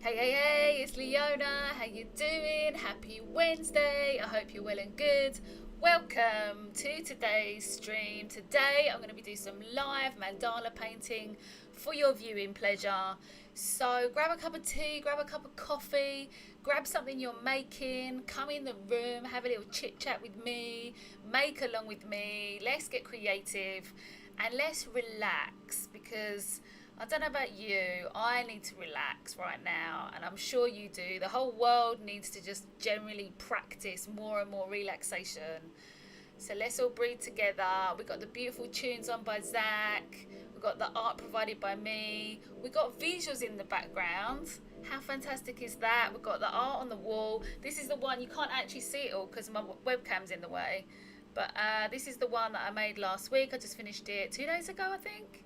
Hey, hey, hey, it's Leona. How you doing? Happy Wednesday. I hope you're well and good. Welcome to today's stream. Today I'm going to be doing some live mandala painting for your viewing pleasure. So grab a cup of tea, grab a cup of coffee, grab something you're making, come in the room, have a little chit chat with me, make along with me. Let's get creative and let's relax because I don't know about you, I need to relax right now, and I'm sure you do. The whole world needs to just generally practice more and more relaxation. So let's all breathe together. We've got the beautiful tunes on by Zach, we've got the art provided by me, we've got visuals in the background. How fantastic is that? We've got the art on the wall. This is the one, you can't actually see it all because my webcam's in the way. But this is the one that I made last week. I just finished it 2 days ago, I think.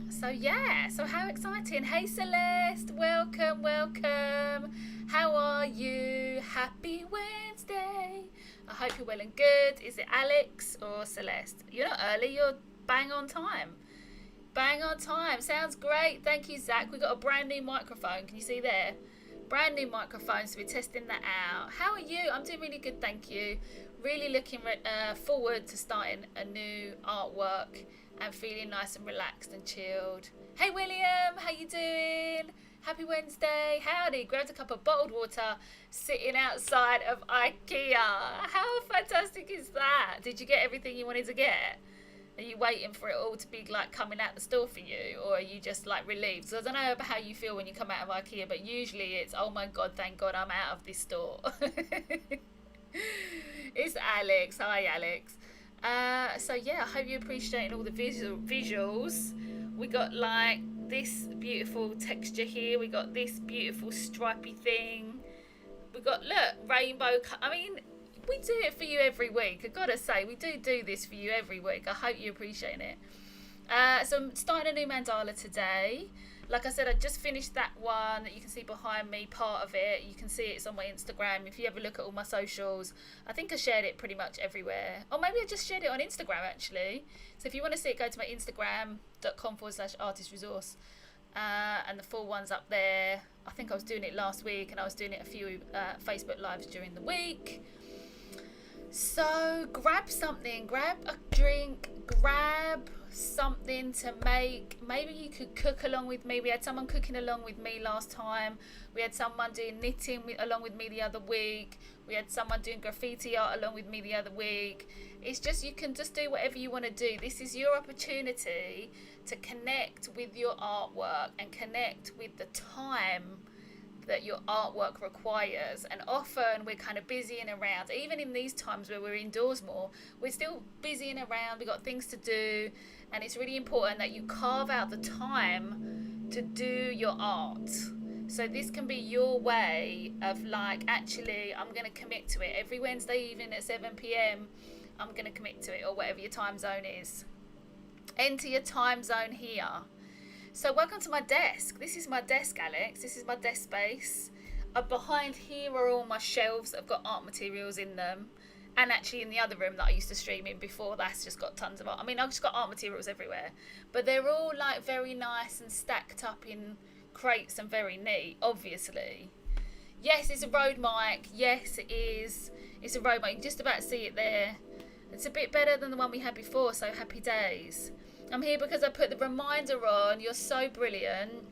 So yeah, so how exciting. Hey Celeste, welcome, welcome. How are you? Happy Wednesday. I hope you're well and good. Is it Alex or Celeste? You're not early, you're bang on time. Bang on time, sounds great. Thank you, Zach. We got a brand new microphone, can you see there? Brand new microphone, so we're testing that out. How are you? I'm doing really good, thank you. Really looking forward to starting a new artwork and feeling nice and relaxed and chilled. Hey William, how you doing? Happy Wednesday. Howdy. Grabbed a cup of bottled water sitting outside of IKEA. How fantastic is that? Did you get everything you wanted to get? Are you waiting for it all to be like coming out the store for you, or are you just like relieved? So I don't know how you feel when you come out of IKEA, but usually it's, oh my god, thank god I'm out of this store. It's Alex. Hi Alex. So yeah, I hope you're appreciating all the visuals. We got like this beautiful texture here. We got this beautiful stripy thing. We got, look, rainbow. I mean, we do it for you every week. I gotta say, we do this for you every week. I hope you're appreciating it. So I'm starting a new mandala today. Like I said, I just finished that one that you can see behind me, part of it. You can see it's on my Instagram. If you ever look at all my socials, I think I shared it pretty much everywhere. Or maybe I just shared it on Instagram, actually. So if you want to see it, go to my Instagram.com/artistresource. And the full one's up there. I think I was doing it last week, and I was doing it a few Facebook Lives during the week. So grab something, grab a drink, grab something to make. Maybe you could cook along with me. We had someone cooking along with me last time. We had someone doing knitting along with me the other week. We had someone doing graffiti art along with me the other week. It's just, you can just do whatever you want to do. This is your opportunity to connect with your artwork and connect with the time that your artwork requires. And often we're kind of busying around, even in these times where we're indoors more, we're still busying around, we've got things to do, and it's really important that you carve out the time to do your art. So this can be your way of like, actually, I'm going to commit to it every Wednesday evening at 7 p.m. I'm going to commit to it, or whatever your time zone is. Enter your time zone here. So welcome to my desk. This is my desk, Alex. This is my desk space. Behind here are all my shelves that have got art materials in them. And actually in the other room that I used to stream in before, that's just got tons of art. I mean, I've just got art materials everywhere. But they're all like very nice and stacked up in crates and very neat, obviously. Yes, it's a Rode mic. Yes, it is. It's a Rode mic. You can just about see it there. It's a bit better than the one we had before, so happy days. I'm here because I put the reminder on. You're so brilliant.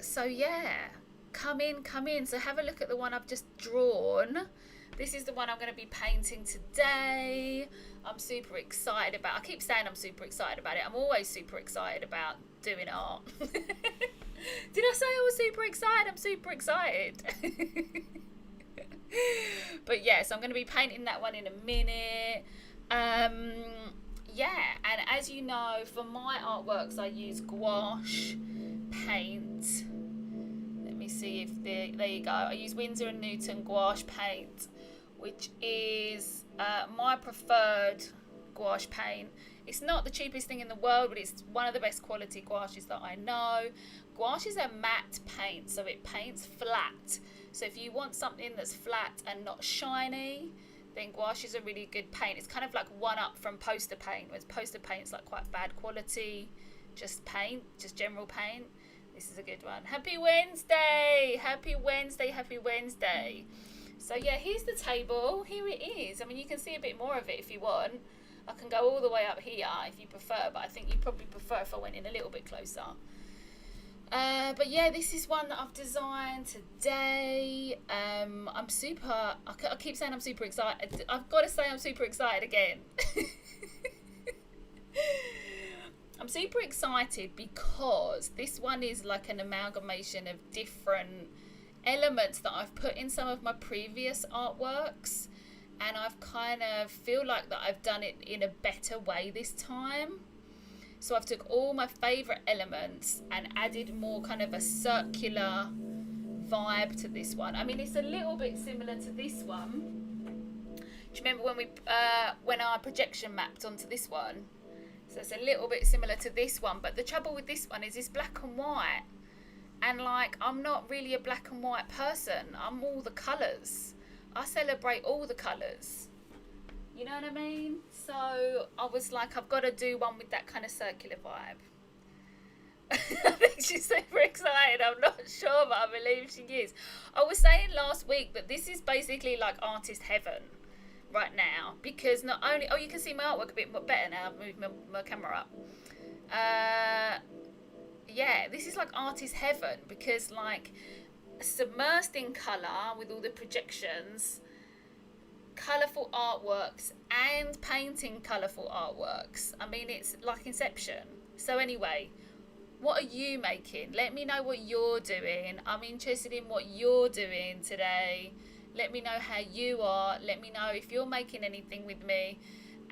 So yeah, come in. So have a look at the one I've just drawn. This is the one I'm going to be painting today. I'm super excited about. I keep saying I'm super excited about it. I'm always super excited about doing art. Did I say I was super excited? I'm super excited. But yeah, so I'm going to be painting that one in a minute. Yeah, and as you know, for my artworks I use gouache paint. Let me see if there you go. I use Winsor & Newton gouache paint, which is my preferred gouache paint. It's not the cheapest thing in the world, but it's one of the best quality gouaches that I know. Gouache is a matte paint, so it paints flat. So if you want something that's flat and not shiny, then gouache is a really good paint. It's kind of like one up from poster paint, whereas poster paint is like quite bad quality just paint, just general paint. This is a good one. Happy Wednesday! Happy Wednesday, happy Wednesday. So yeah, here's the table. Here it is. I mean, you can see a bit more of it if you want. I can go all the way up here if you prefer, but I think you probably prefer if I went in a little bit closer. But yeah, this is one that I've designed today. I'm super, I keep saying I'm super excited. I've got to say I'm super excited again. I'm super excited because this one is like an amalgamation of different elements that I've put in some of my previous artworks, and I've kind of feel like that I've done it in a better way this time. So I've took all my favourite elements and added more kind of a circular vibe to this one. I mean, it's a little bit similar to this one. Do you remember when I projection mapped onto this one? So it's a little bit similar to this one, but the trouble with this one is it's black and white. And like, I'm not really a black and white person. I'm all the colours. I celebrate all the colours. You know what I mean? So I was like, I've got to do one with that kind of circular vibe. I think she's super excited. I'm not sure, but I believe she is. I was saying last week that this is basically like artist heaven right now, because not only, oh, you can see my artwork a bit better now. I've moved my camera up. Yeah, this is like artist heaven, because like submersed in colour with all the projections, colourful artworks, and painting colourful artworks. I mean, it's like Inception. So anyway, what are you making? Let me know what you're doing. I'm interested in what you're doing today. Let me know how you are. Let me know if you're making anything with me.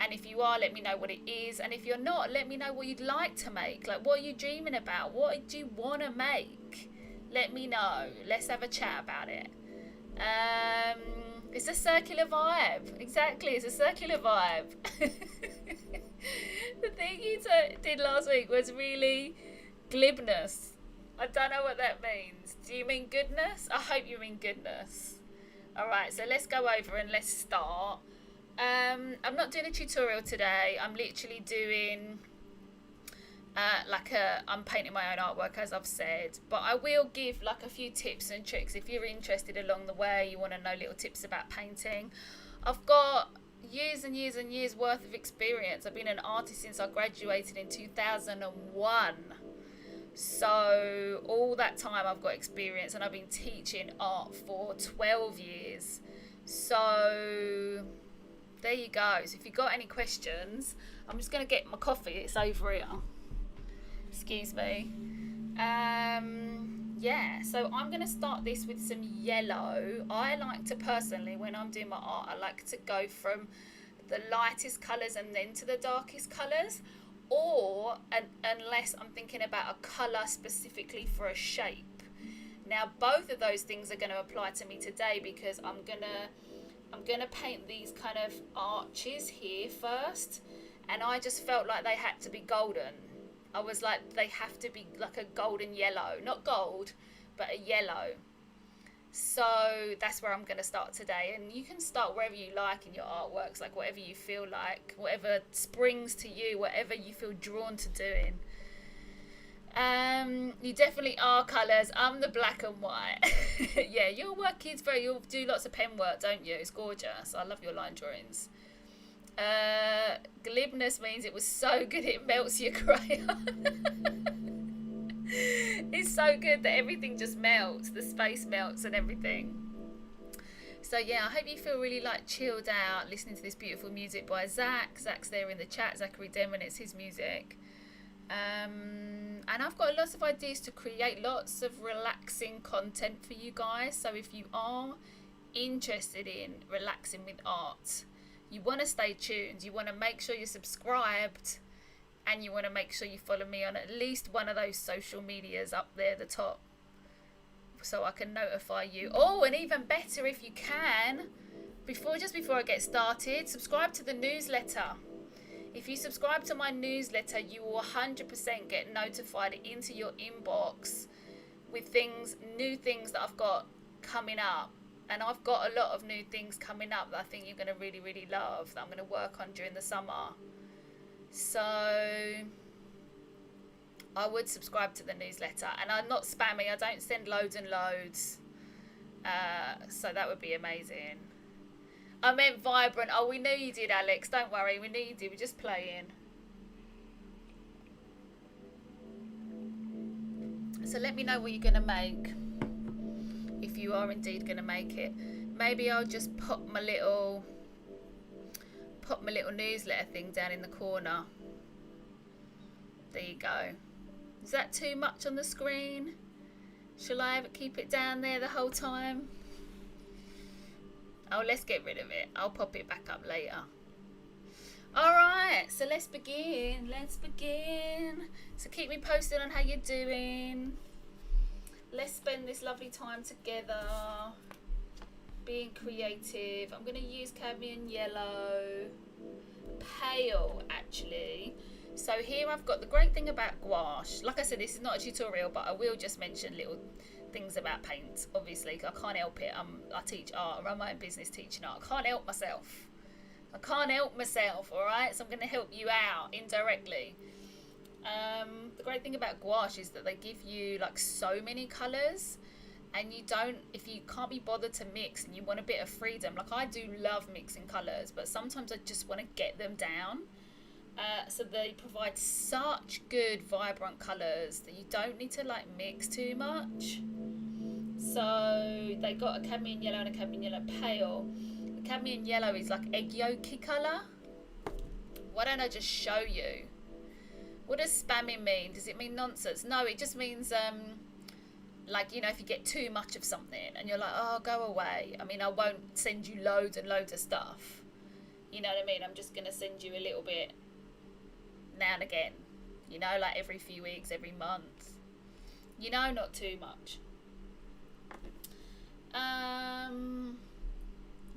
And if you are, let me know what it is. And if you're not, let me know what you'd like to make. Like, what are you dreaming about? What do you want to make? Let me know. Let's have a chat about it. It's a circular vibe. Exactly, it's a circular vibe. The thing you did last week was really glibness. I don't know what that means. Do you mean goodness? I hope you mean goodness. Alright, so let's go over and let's start. I'm not doing a tutorial today. I'm literally doing I'm painting my own artwork, as I've said, but I will give like a few tips and tricks if you're interested along the way. You want to know little tips about painting. I've got years and years and years worth of experience. I've been an artist since I graduated in 2001. So all that time I've got experience, and I've been teaching art for 12 years. So there you go. So if you've got any questions, I'm just going to get my coffee. It's over here. Excuse me. Yeah, so I'm going to start this with some yellow. I like to personally, when I'm doing my art, I like to go from the lightest colours and then to the darkest colours. Or unless I'm thinking about a colour specifically for a shape. Now, both of those things are going to apply to me today, because I'm gonna paint these kind of arches here first, and I just felt like they had to be golden. I was like, they have to be like a golden yellow, not gold, but a yellow. So that's where I'm going to start today, and you can start wherever you like in your artworks, like whatever you feel like, whatever springs to you, whatever you feel drawn to doing. You definitely are colours. I'm the black and white. Yeah, your work is you'll do lots of pen work, don't you? It's gorgeous. I love your line drawings. Glibness means it was so good it melts your crayon. It's so good that everything just melts. The space melts and everything. So yeah, I hope you feel really like chilled out listening to this beautiful music by Zach. Zach's there in the chat, Zachary Denman, it's his music. And I've got lots of ideas to create lots of relaxing content for you guys. So if you are interested in relaxing with art, you want to stay tuned, you want to make sure you're subscribed, and you want to make sure you follow me on at least one of those social medias up there at the top, so I can notify you. Oh, and even better, if you can, just before I get started, subscribe to the newsletter. If you subscribe to my newsletter, you will 100% get notified into your inbox with new things that I've got coming up. And I've got a lot of new things coming up that I think you're going to really, really love, that I'm going to work on during the summer. So I would subscribe to the newsletter. And I'm not spammy. I don't send loads and loads. So that would be amazing. I meant vibrant. Oh, we knew you did, Alex. Don't worry. We knew you did. We're just playing. So let me know what you're going to make. If you are indeed going to make it. Maybe I'll just pop my little newsletter thing down in the corner. There you go. Is that too much on the screen? Shall I ever keep it down there the whole time? Oh, let's get rid of it. I'll pop it back up later. Alright, so let's begin. So keep me posted on how you're doing. Let's spend this lovely time together. Being creative. I'm going to use cadmium yellow. Pale, actually. So here I've got the great thing about gouache. Like I said, this is not a tutorial, but I will just mention little things about paint. Obviously, I can't help it. I teach art. I run my own business teaching art. I can't help myself. All right? So I'm going to help you out indirectly. The great thing about gouache is that they give you like so many colours, and if you can't be bothered to mix and you want a bit of freedom, like I do love mixing colours, but sometimes I just want to get them down. So they provide such good vibrant colours that you don't need to like mix too much. So they got a cadmium yellow and a cadmium yellow pale. The cadmium yellow is like egg yolky colour. Why don't I just show you? What does spamming mean? Does it mean nonsense? No, it just means like, you know, if you get too much of something and you're like, oh, go away. I mean, I won't send you loads and loads of stuff. You know what I mean? I'm just going to send you a little bit now and again. You know, like every few weeks, every month. You know, not too much.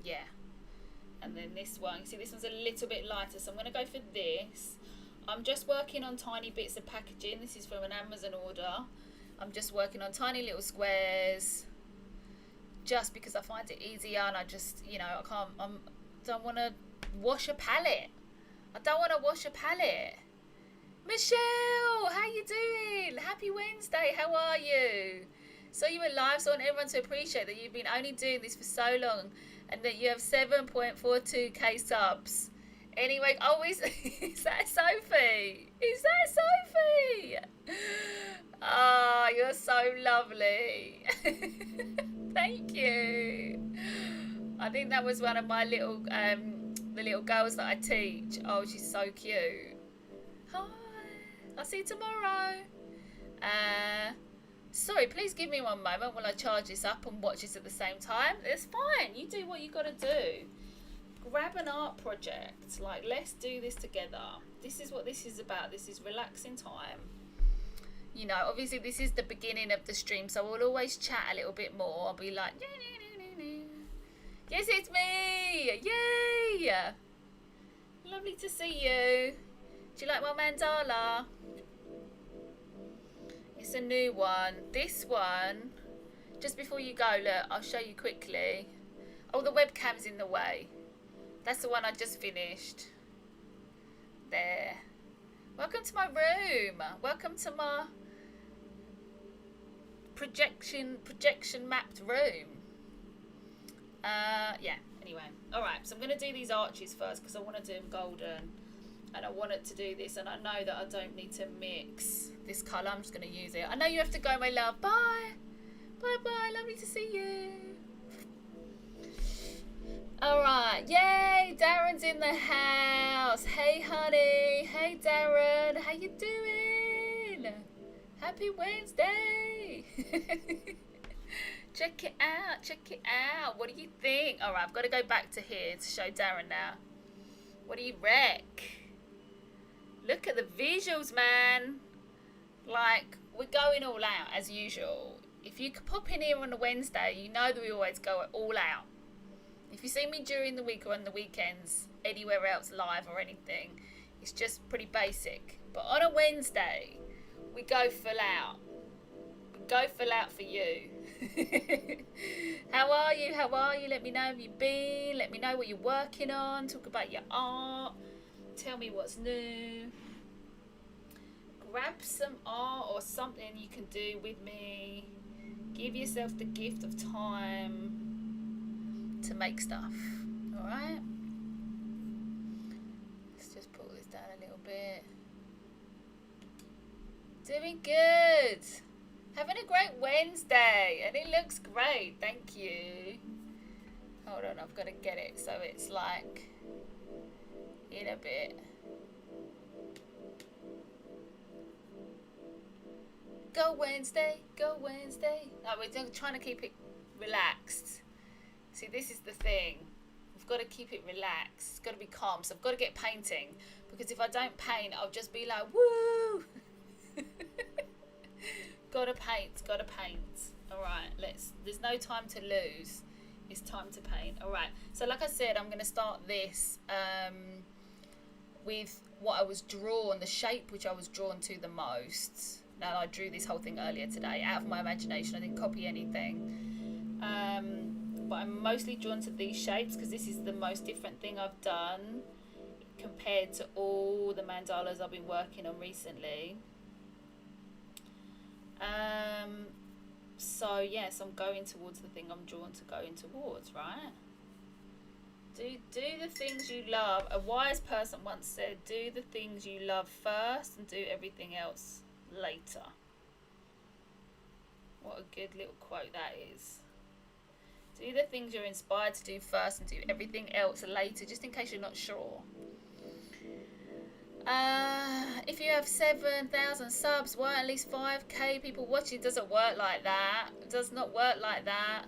Yeah. And then this one, you see this one's a little bit lighter, so I'm going to go for this. I'm just working on tiny bits of packaging. This is from an Amazon order. I'm just working on tiny little squares just because I find it easier, and I just, you know, I don't want to wash a palette. Michelle, how you doing? Happy Wednesday. How are you? So you were live, so I want everyone to appreciate that you've been only doing this for so long and that you have 7.42k subs. Anyway, is that Sophie? Oh, you're so lovely. Thank you. I think that was one of my little, the little girls that I teach. Oh, she's so cute. Hi. I'll see you tomorrow. Sorry, please give me one moment while I charge this up and watch this at the same time. It's fine. You do what you got to do. Grab an art project. Like, let's do this together. This is what this is about. This is relaxing time. You know, obviously this is the beginning of the stream, so we'll always chat a little bit more. I'll be like, yes, it's me. Yay. Lovely to see you. Do you like my mandala? It's a new one. This one, just before you go, look, I'll show you quickly. Oh, the webcam's in the way. That's the one I just finished. There. Welcome to my room. Welcome to my projection mapped room. Yeah, anyway. Alright, so I'm going to do these arches first because I want to do them golden. And I want it to do this, and I know that I don't need to mix this colour. I'm just going to use it. I know you have to go, my love. Bye. Bye-bye. Lovely to see you. Alright. Yay. Darren's in the house. Hey, honey. Hey, Darren. How you doing? Happy Wednesday. Check it out. Check it out. What do you think? Alright, I've got to go back to here to show Darren now. What do you wreck? Look at the visuals, man. Like, we're going all out as usual. If you could pop in here on a Wednesday, you know that we always go all out. If you see me during the week or on the weekends, anywhere else live or anything, it's just pretty basic. But on a Wednesday, we go full out. We go full out for you. How are you? How are you? Let me know how you've been. Let me know what you're working on. Talk about your art. Tell me what's new. grab some art or something you can do with me. Give yourself the gift of time to make stuff. Alright? Let's just pull this down a little bit. Doing good. Having a great Wednesday. And it looks great. Thank you. Hold on, I've got to get it so it's like in a bit. Go Wednesday, go Wednesday. No, we're trying to keep it relaxed. See, this is the thing. We've got to keep it relaxed. It's got to be calm. So I've got to get painting. Because if I don't paint, I'll just be like, woo! Gotta paint, gotta paint. Alright, there's no time to lose. It's time to paint. Alright, so like I said, I'm going to start this with what I was drawn, the shape which I was drawn to the most. Now, I drew this whole thing earlier today out of my imagination. I didn't copy anything. But I'm mostly drawn to these shapes because this is the most different thing I've done compared to all the mandalas I've been working on recently. So yes, I'm going towards the thing I'm drawn to going towards, right? Do the things you love. A wise person once said, do the things you love first and do everything else later. What a good little quote that is. Do the things you're inspired to do first and do everything else later, just in case you're not sure. If you have 7,000 subs, why at least 5k people watching? It doesn't work like that. It does not work like that.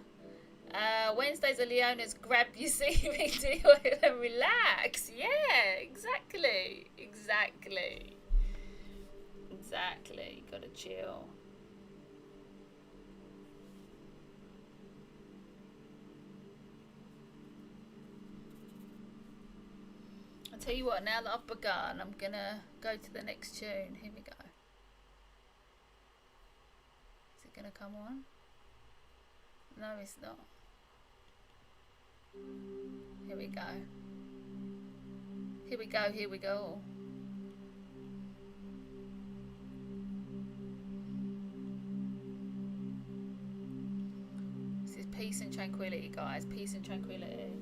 Wednesdays are Leona's grab you see me do it and relax. Yeah, exactly. Gotta chill. I'll tell you what, now that I've begun, I'm gonna go to the next tune. Here we go. Is it gonna come on? No, it's not. Here we go. Here we go, here we go. This is peace and tranquility, guys. Peace and tranquility.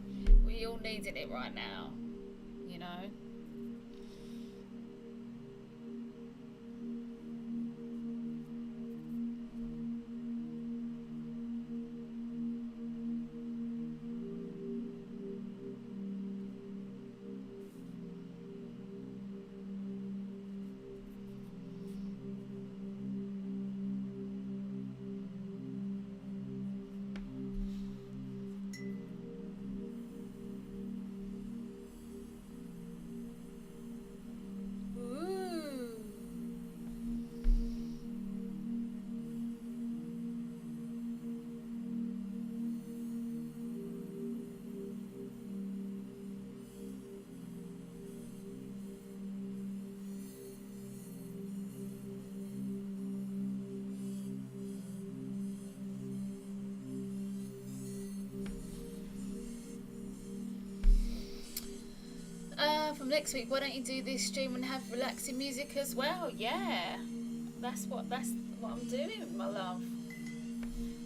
We all needing it right now. You know? From next week, why don't you do this stream and have relaxing music as well? Yeah, that's what I'm doing, my love.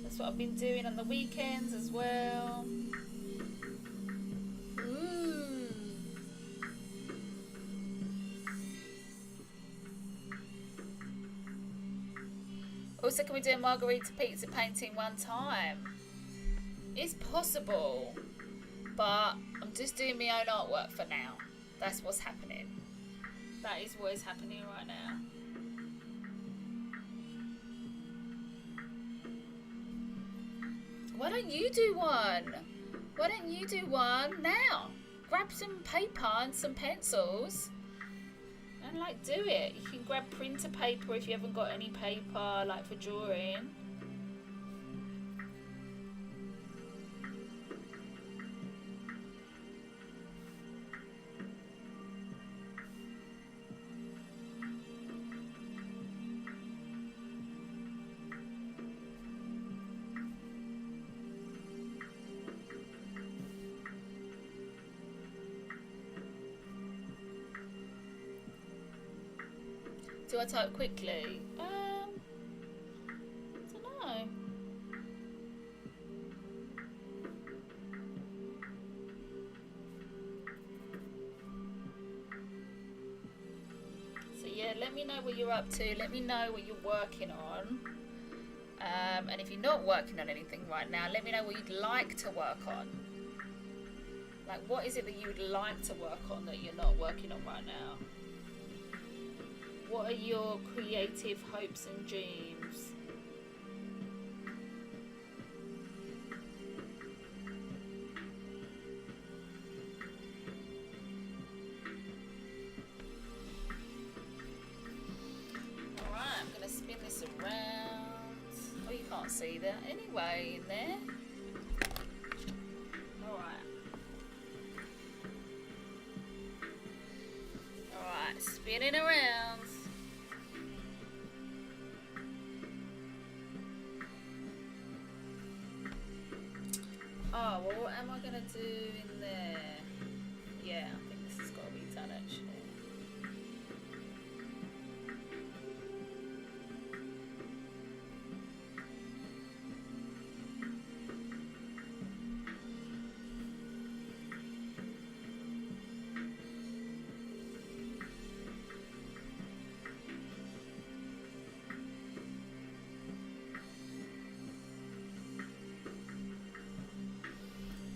That's what I've been doing on the weekends as well. Ooh. Also, can we do a margarita pizza painting one time? It's possible, but I'm just doing my own artwork for now. That's what's happening. That is what is happening right now. Why don't you do one? Why don't you do one now? Grab some paper and some pencils and like do it. You can grab printer paper if you haven't got any paper like for drawing. Do I type quickly? I don't know. So yeah, let me know what you're up to. Let me know what you're working on. And if you're not working on anything right now, let me know what you'd like to work on. Like, what is it that you would like to work on that you're not working on right now? What are your creative hopes and dreams? Alright, I'm going to spin this around. Oh, you can't see that anyway in there. Alright. Alright, spinning around. Oh, well, what am I going to do in there? Yeah, I think this has got to be done actually.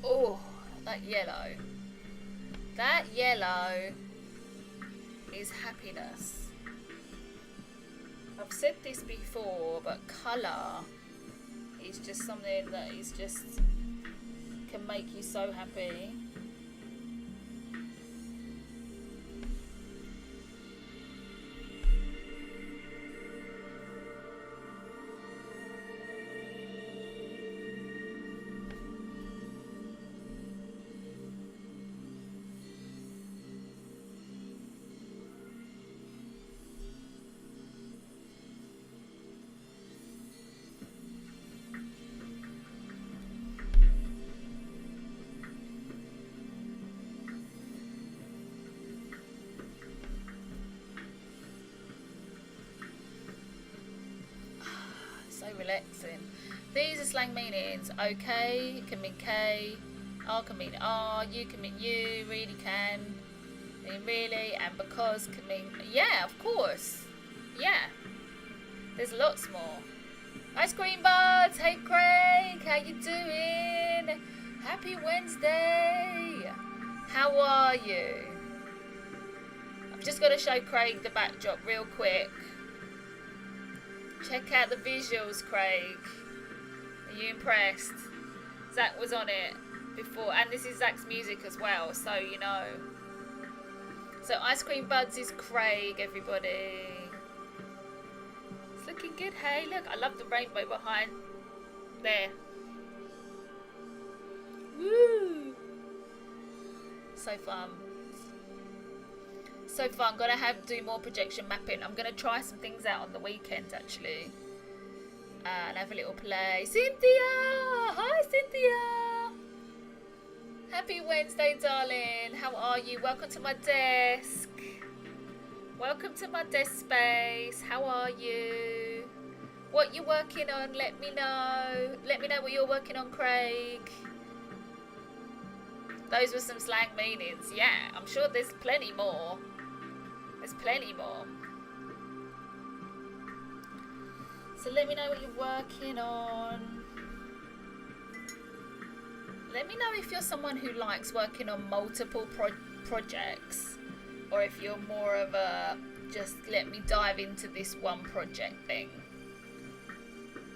Oh, that yellow. That yellow is happiness. I've said this before, but colour is just something that is just can make you so happy. So relaxing. These are slang meanings. Okay can mean K, R can mean R, you can mean you, really can mean really, and because can mean yeah, of course. Yeah. There's lots more. Ice cream buds, hey Craig, how you doing? Happy Wednesday. How are you? I've just got to show Craig the backdrop real quick. Check out the visuals, Craig. Are you impressed? Zach was on it before, and this is Zach's music as well, so you know. So Ice Cream Buds is Craig, everybody. It's looking good, hey? Look, I love the rainbow behind there. Woo! So fun. So fun. Gonna do more projection mapping. I'm gonna try some things out on the weekend actually, and have a little play. Cynthia, hi Cynthia. Happy Wednesday, darling. How are you? Welcome to my desk. Welcome to my desk space. How are you? What you working on? Let me know. Let me know what you're working on, Craig. Those were some slang meanings. Yeah, I'm sure there's plenty more. There's plenty more. So let me know what you're working on. Let me know if you're someone who likes working on multiple projects, or if you're more of a just let me dive into this one project thing.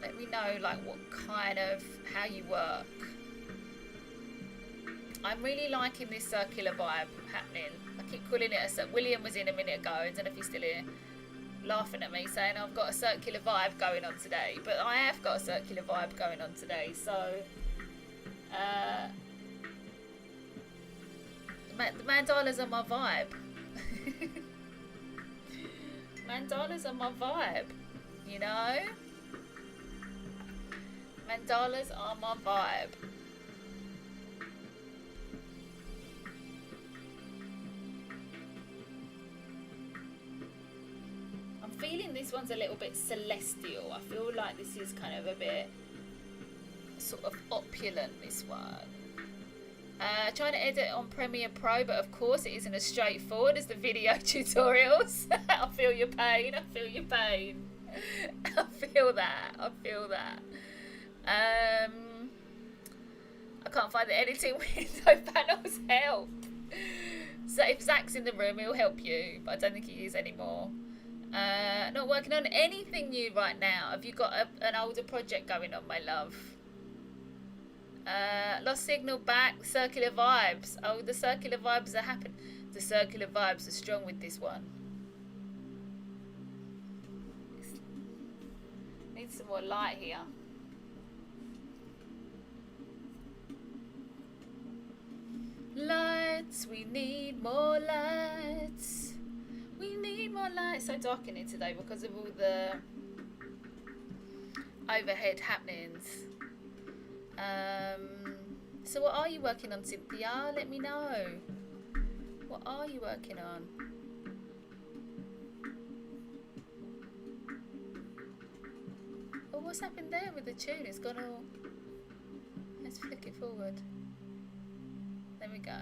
Let me know like what kind of, how you work. I'm really liking this circular vibe happening. I keep calling it a... William was in a minute ago, I don't know if he's still here, laughing at me, saying I've got a circular vibe going on today. But I have got a circular vibe going on today, so... the mandalas are my vibe. Mandalas are my vibe, you know? Mandalas are my vibe. I'm one's a little bit celestial. I feel like this is kind of a bit sort of opulent, this one. Trying to edit on Premiere Pro, but of course it isn't as straightforward as the video tutorials. I feel your pain. I feel your pain. I feel that. I feel that. I can't find the editing window panels. Help. So if Zach's in the room, he'll help you, but I don't think he is anymore. Not working on anything new right now. Have you got an older project going on, my love? Lost signal back. Circular vibes. Oh, the circular vibes are happening. The circular vibes are strong with this one. Need some more light here. Lights, we need more lights. We need more lights. It's so dark in here today because of all the overhead happenings. So what are you working on, Cynthia? Let me know. What are you working on? Oh, what's happened there with the tune? It's gone all... Let's flick it forward. There we go.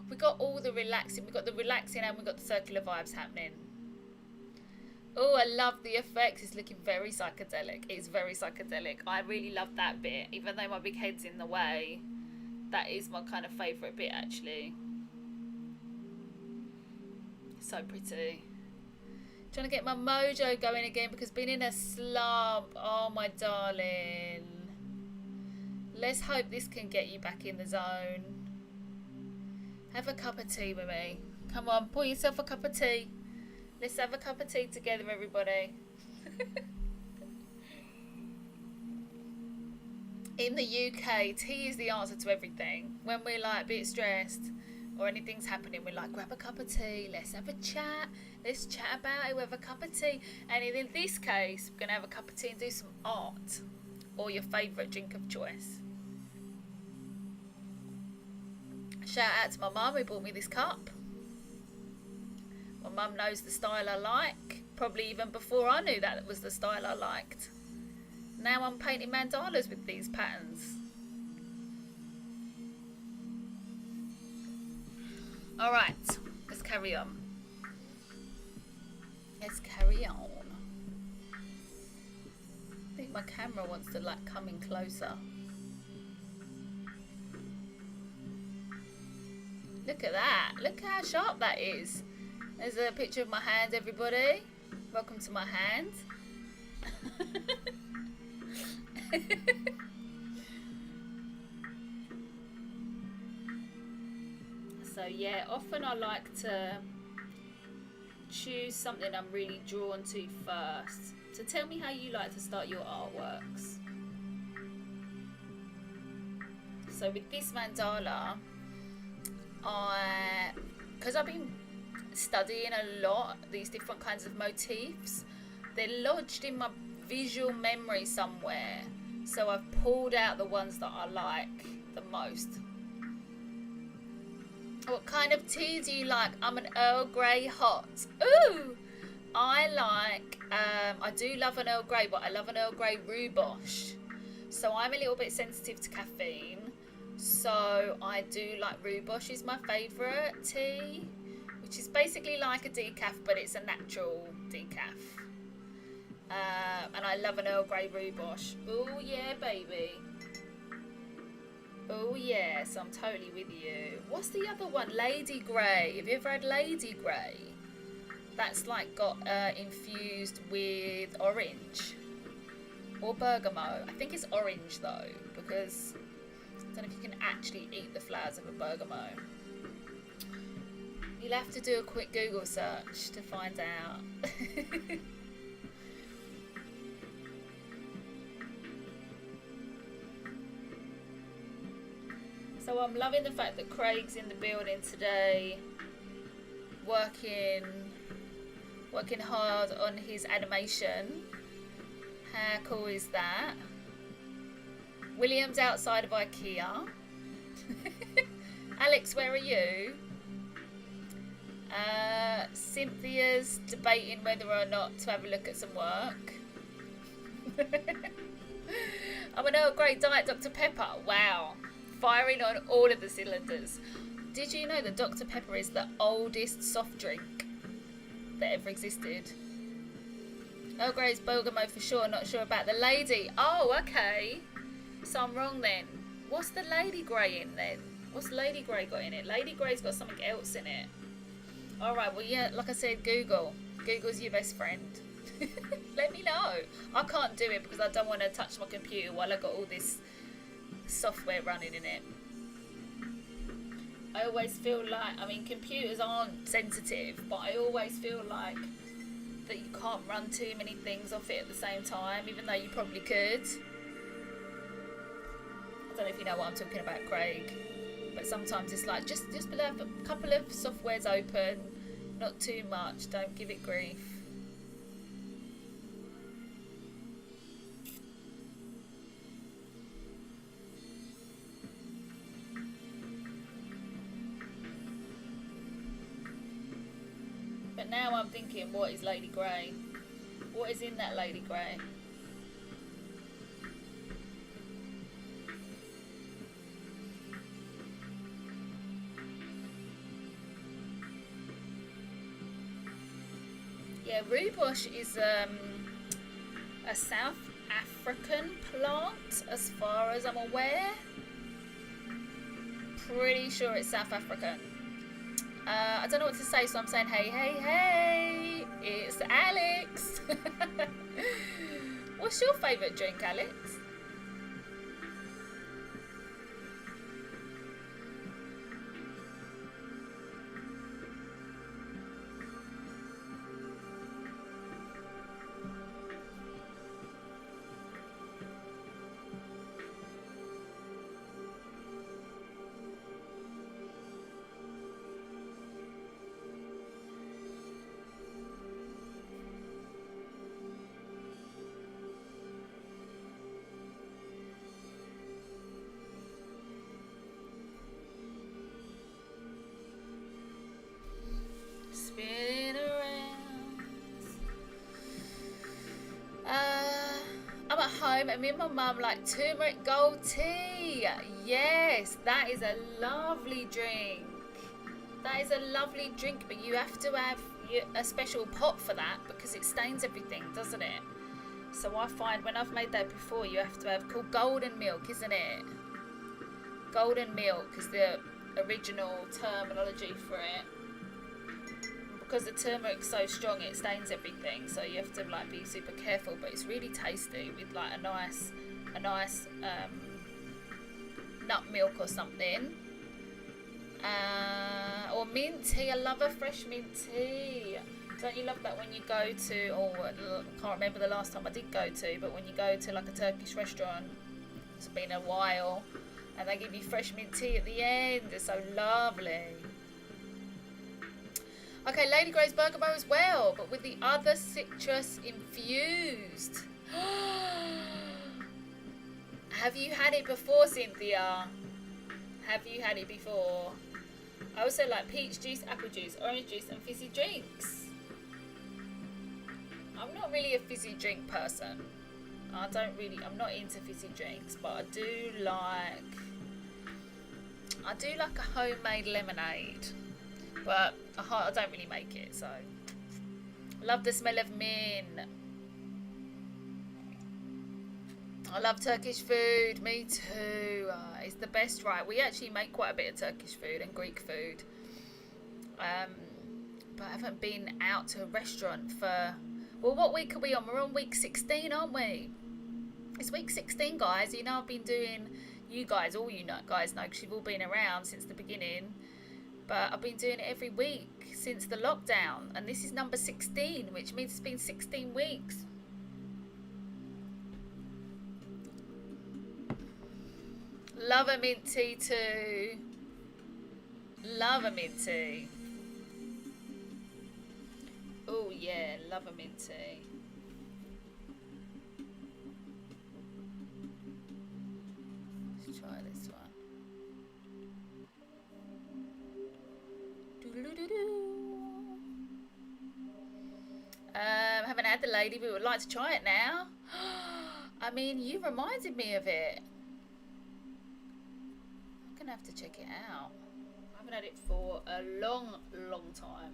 We got all the relaxing. We got the relaxing and we got the circular vibes happening. Oh, I love the effects. It's looking very psychedelic. It's very psychedelic. I really love that bit. Even though my big head's in the way, that is my kind of favourite bit, actually. So pretty. Trying to get my mojo going again because being in a slump. Oh, my darling. Let's hope this can get you back in the zone. Have a cup of tea with me. Come on, pour yourself a cup of tea. Let's have a cup of tea together, everybody. In the UK, tea is the answer to everything. When we're like a bit stressed or anything's happening, we're like, grab a cup of tea, let's have a chat, let's chat about it, we'll have a cup of tea. And in this case, we're going to have a cup of tea and do some art or your favourite drink of choice. Shout out to my mum who bought me this cup. My mum knows the style I like, probably even before I knew that was the style I liked. Now I'm painting mandalas with these patterns. Alright, let's carry on. Let's carry on. I think my camera wants to like come in closer. Look at that. Look how sharp that is. There's a picture of my hand, everybody. Welcome to my hand. So yeah, often I like to choose something I'm really drawn to first. So tell me how you like to start your artworks. So with this mandala, because I've been studying a lot these different kinds of motifs, they're lodged in my visual memory somewhere, so I've pulled out the ones that I like the most. What kind of tea do you like? I'm an Earl Grey hot. Ooh, I like I do love an Earl Grey, but I love an Earl Grey rhubarbe, so I'm a little bit sensitive to caffeine. So I do like rhubarbe is my favourite tea, which is basically like a decaf, but it's a natural decaf. And I love an Earl Grey rhubarbe. Oh yeah, baby. Oh yeah, so I'm totally with you. What's the other one? Lady Grey. Have you ever had Lady Grey? That's like got infused with orange or bergamot. I think it's orange though, because I don't know if you can actually eat the flowers of a bergamot. You'll have to do a quick Google search to find out. So I'm loving the fact that Craig's in the building today, working hard on his animation. How cool is that? William's outside of IKEA. Alex, where are you? Cynthia's debating whether or not to have a look at some work. I'm an Earl Grey Diet Dr. Pepper. Wow. Firing on all of the cylinders. Did you know that Dr. Pepper is the oldest soft drink that ever existed? Earl Grey's Bergamo for sure, not sure about the lady. Oh, okay. So I'm wrong then. What's the Lady Grey in then? What's Lady Grey got in it? Lady Grey's got something else in it. Alright, well yeah, like I said, Google. Google's your best friend. Let me know. I can't do it because I don't want to touch my computer while I got all this software running in it. I always feel like, I mean, computers aren't sensitive, but I always feel like that you can't run too many things off it at the same time, even though you probably could. I don't know if you know what I'm talking about, Craig, but sometimes it's like just have a couple of softwares open, not too much, don't give it grief. But now I'm thinking, what is Lady Grey? What is in that Lady Grey? Yeah, rhubarb is a South African plant, as far as I'm aware. Pretty sure it's South African. I don't know what to say, so I'm saying hey, hey, hey, it's Alex. What's your favourite drink, Alex? Spin around. I'm at home and me and my mum like turmeric gold tea. Yes, that is a lovely drink. That is a lovely drink, but you have to have a special pot for that because it stains everything, doesn't it? So I find when I've made that before, you have to have called golden milk, isn't it? Golden milk is the original terminology for it. Because the turmeric's so strong, it stains everything, so you have to like be super careful. But it's really tasty with like a nice nut milk or something, or mint tea. I love a fresh mint tea. Don't you love that when you go to, or I can't remember the last time I did go to, but when you go to like a Turkish restaurant, it's been a while, and they give you fresh mint tea at the end. It's so lovely. Okay, Lady Grey's Bergamo as well, but with the other citrus infused. Have you had it before, Cynthia? Have you had it before? I also like peach juice, apple juice, orange juice, and fizzy drinks. I'm not really a fizzy drink person. I'm not into fizzy drinks, but I do like a homemade lemonade. But I don't really make it, so. Love the smell of mint. I love Turkish food. Me too. It's the best, right? We actually make quite a bit of Turkish food and Greek food. But I haven't been out to a restaurant for... Well, what week are we on? We're on week 16, aren't we? It's week 16, guys. You know, I've been doing... You guys, all you guys know, because you've all been around since the beginning. But I've been doing it every week since the lockdown. And this is number 16, which means it's been 16 weeks. Love a mint tea too. Love a mint tea. Oh yeah, love a mint tea. Let's try this one. Doo-doo-doo-doo. the lady. We would like to try it now. I mean, you reminded me of it. I'm going to have to check it out. I haven't had it for a long, long time.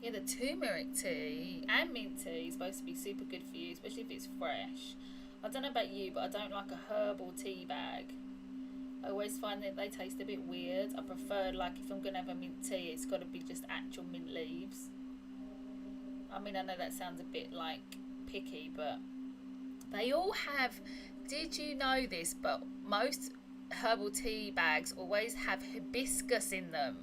Yeah, the turmeric tea and mint tea is supposed to be super good for you, especially if it's fresh. I don't know about you, but I don't like a herbal tea bag. I always find that they taste a bit weird. I prefer, like, if I'm going to have a mint tea, it's got to be just actual mint leaves. I mean, I know that sounds a bit, like, picky, but they all have... Did you know this? But most herbal tea bags always have hibiscus in them.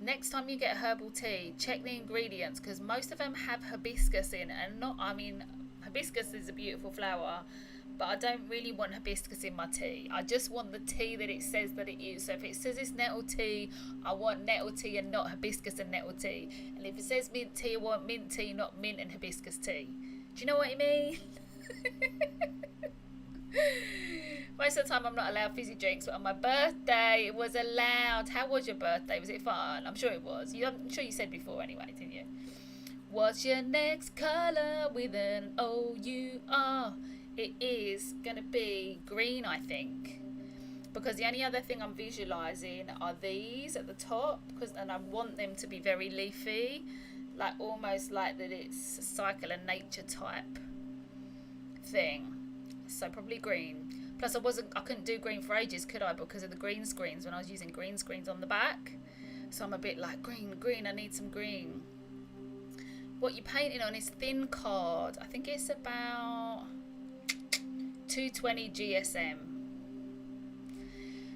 Next time you get herbal tea, check the ingredients, because most of them have hibiscus in, and not, I mean, hibiscus is a beautiful flower, but I don't really want hibiscus in my tea. I just want the tea that it says that it is. So if it says it's nettle tea, I want nettle tea and not hibiscus and nettle tea. And if it says mint tea, I want mint tea, not mint and hibiscus tea. Do you know what I mean? Most of the time I'm not allowed fizzy drinks, but on my birthday it was allowed. How was your birthday? Was it fun? I'm sure it was. I'm sure you said before anyway, didn't you? What's your next colour with an O-U-R? It is going to be green, I think. Because the only other thing I'm visualising are these at the top, and I want them to be very leafy, like almost like that it's a cycle and nature type thing. So probably green. Plus I couldn't do green for ages, could I, because of the green screens when I was using green screens on the back. So I'm a bit like, green, I need some green. What you're painting on is thin card. I think it's about 220 GSM.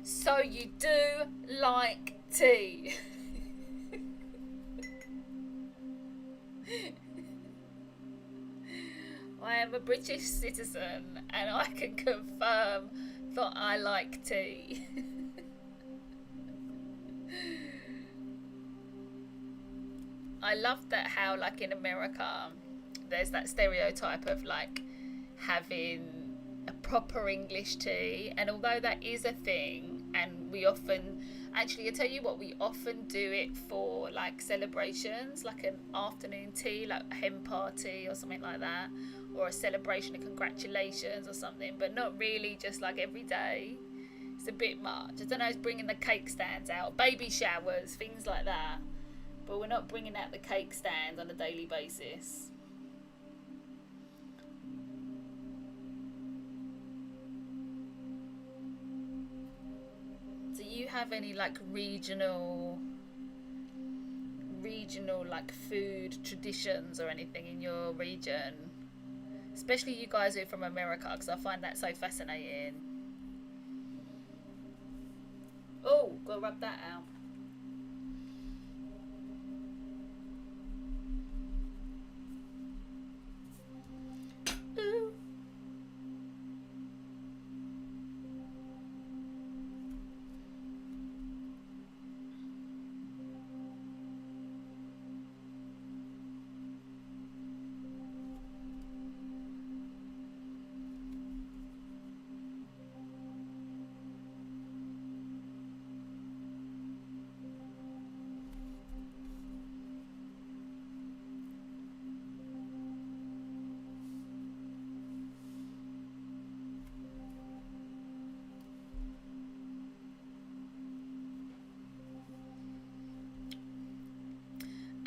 So you do like tea. I am a British citizen and I can confirm that I like tea. I love that how, like, in America there's that stereotype of like having a proper English tea, and although that is a thing, and we often, actually I tell you what, we often do it for like celebrations, like an afternoon tea, like a hen party or something like that, or a celebration of congratulations or something, but not really just like every day. It's a bit much. I don't know, it's bringing the cake stands out, baby showers, things like that, but we're not bringing out the cake stand on a daily basis. Do you have any like regional like food traditions or anything in your region? Especially you guys who are from America, because I find that so fascinating. Oh, go rub that out. Ooh.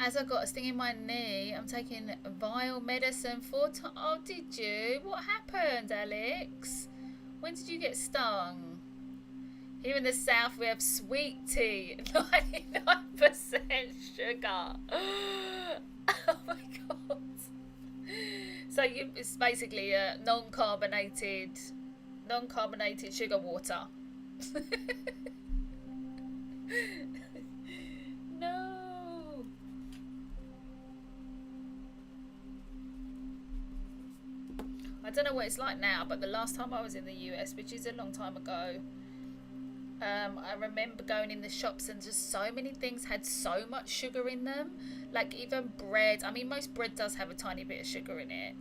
As I got a sting in my knee, I'm taking vile medicine 4 times. Oh, did you? What happened, Alex? When did you get stung? Here in the south, we have sweet tea, 99% sugar. Oh my god. So it's basically a non-carbonated sugar water. No. I don't know what it's like now, but the last time I was in the US, which is a long time ago, I remember going in the shops and just so many things had so much sugar in them. Like even bread. I mean, most bread does have a tiny bit of sugar in it,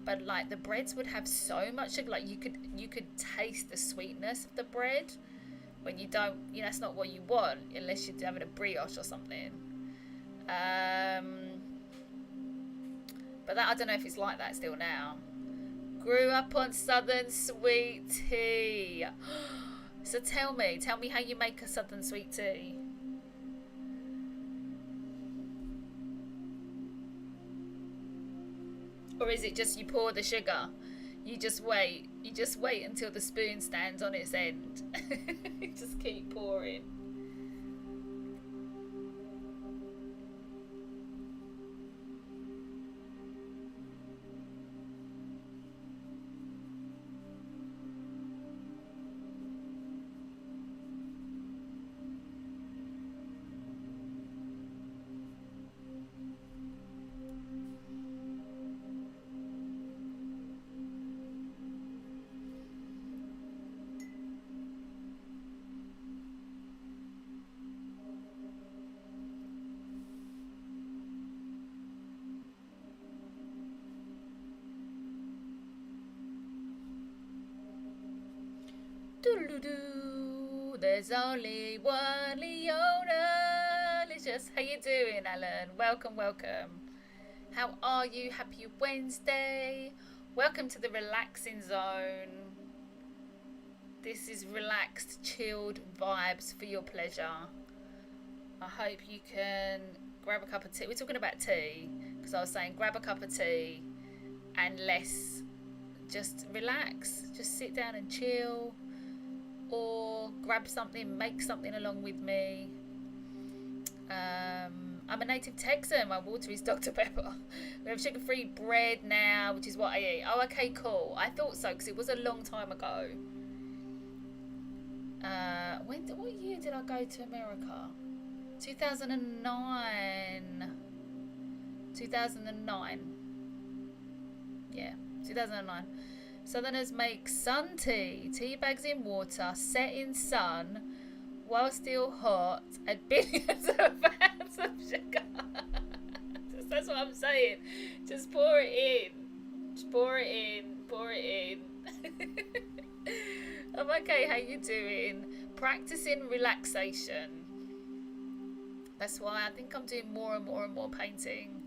but like the breads would have so much sugar. Like you could taste the sweetness of the bread when you don't. You know, that's not what you want unless you're having a brioche or something. But that, I don't know if it's like that still now. Grew up on Southern sweet tea. So tell me how you make a Southern sweet tea. Or is it just you pour the sugar? You just wait until the spoon stands on its end. You just keep pouring. There's only one Leona. Delicious. How you doing, Alan? Welcome. How are you? Happy Wednesday. Welcome to the relaxing zone. This is relaxed, chilled vibes for your pleasure. I hope you can grab a cup of tea. We're talking about tea because I was saying grab a cup of tea and just relax. Just sit down and chill. Or grab something, make something along with me. I'm a native Texan. My water is Dr. Pepper. We have sugar-free bread now, which is what I eat. Oh, okay, cool. I thought so because it was a long time ago. What year did I go to America? 2009. 2009. Yeah, 2009. Southerners make sun tea. Tea bags in water, set in sun, while still hot, add billions of pounds of sugar. That's what I'm saying. Just pour it in. Just pour it in. Pour it in. I'm okay. How you doing? Practicing relaxation. That's why I think I'm doing more and more painting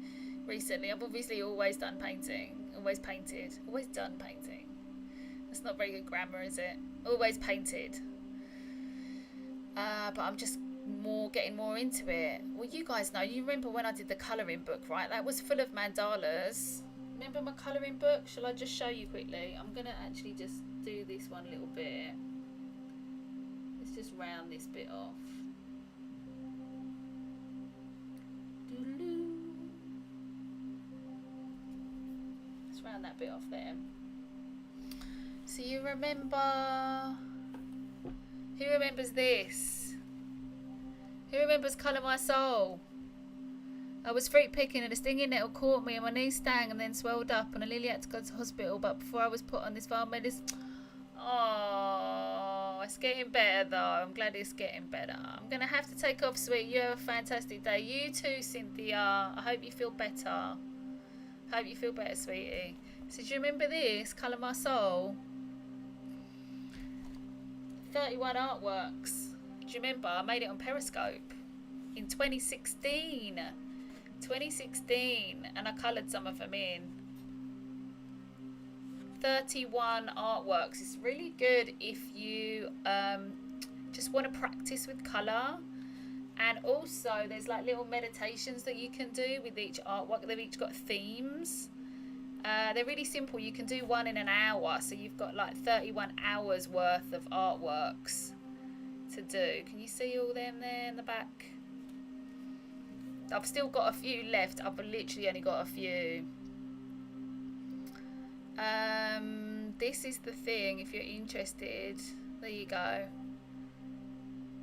recently. I've obviously always done painting. Always painted. Always done painting. That's not very good grammar, is it? Always painted. But I'm just getting more into it. Well, you guys know. You remember when I did the colouring book, right? That was full of mandalas. Remember my colouring book? Shall I just show you quickly? I'm going to actually just do this one little bit. Let's just round this bit off. Let's round that bit off there. So you remember, who remembers this? Who remembers Colour My Soul? I was fruit picking and a stinging nettle caught me and my knee stung and then swelled up and I nearly had to go to hospital, but before I was put on this vial medicine. Oh, it's getting better though. I'm glad it's getting better. I'm going to have to take off, sweet. You have a fantastic day. You too, Cynthia. I hope you feel better. Hope you feel better, sweetie. So do you remember this? Colour My Soul? 31 artworks. Do you remember? I made it on Periscope in 2016. 2016, and I coloured some of them in. 31 artworks. It's really good if you just want to practice with colour. And also there's like little meditations that you can do with each artwork. They've each got themes. They're really simple. You can do one in an hour, so you've got like 31 hours worth of artworks to do. Can you see all them there in the back? I've still got a few left. I've literally only got a few. This is the thing, if you're interested. There you go.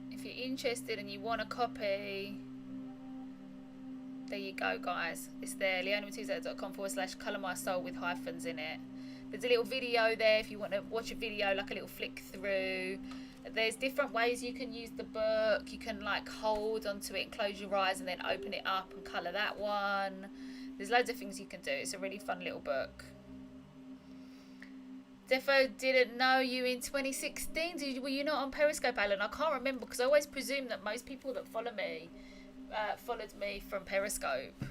If you're interested and you want a copy, there you go, guys. It's there. LeonaMatuszak.com/colour my soul with hyphens in it. There's a little video there if you want to watch a video, like a little flick through. There's different ways you can use the book. You can like hold onto it and close your eyes and then open it up and colour that one. There's loads of things you can do. It's a really fun little book. Defo didn't know you in 2016. Were you not on Periscope, Alan? I can't remember because I always presume that most people that follow me followed me from Periscope.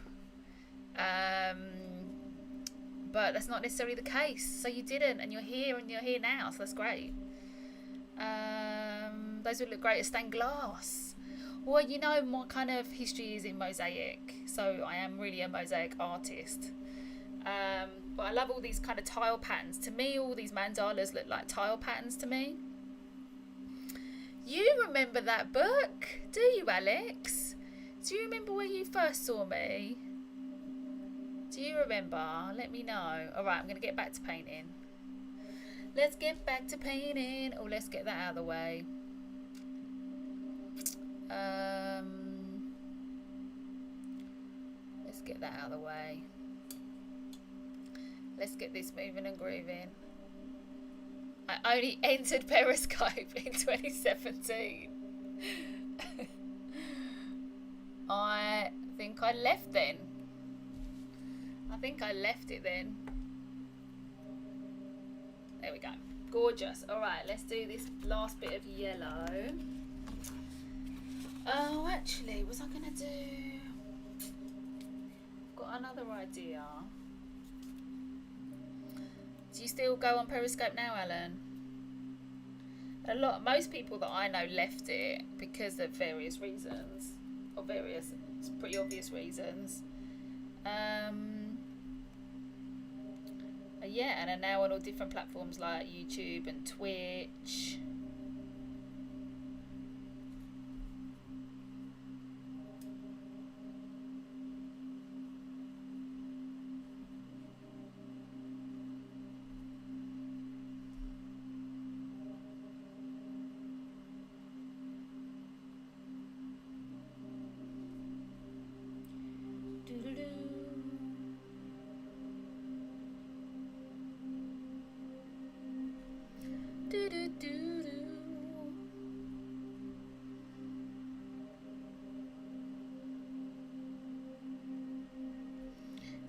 But that's not necessarily the case. So you didn't, and you're here now, so that's great. Those would look great as stained glass. Well, you know, my kind of history is in mosaic, so I am really a mosaic artist. But I love all these kind of tile patterns. To me, all these mandalas look like tile patterns to me. You remember that book, do you, Alex? Do you remember where you first saw me? Do you remember? Let me know. Alright, I'm going to get back to painting. Let's get back to painting. Oh, let's get that out of the way. Let's get that out of the way. Let's get this moving and grooving. I only entered Periscope in 2017. I think I left then. I think I left it then. There we go. Gorgeous. Alright, let's do this last bit of yellow. Oh, actually, was I going to do... Got another idea. Do you still go on Periscope now, Alan? Most people that I know left it because of various reasons. Or various, it's pretty obvious reasons. Yeah, and are now on all different platforms like YouTube and Twitch.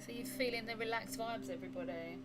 So you're feeling the relaxed vibes, everybody?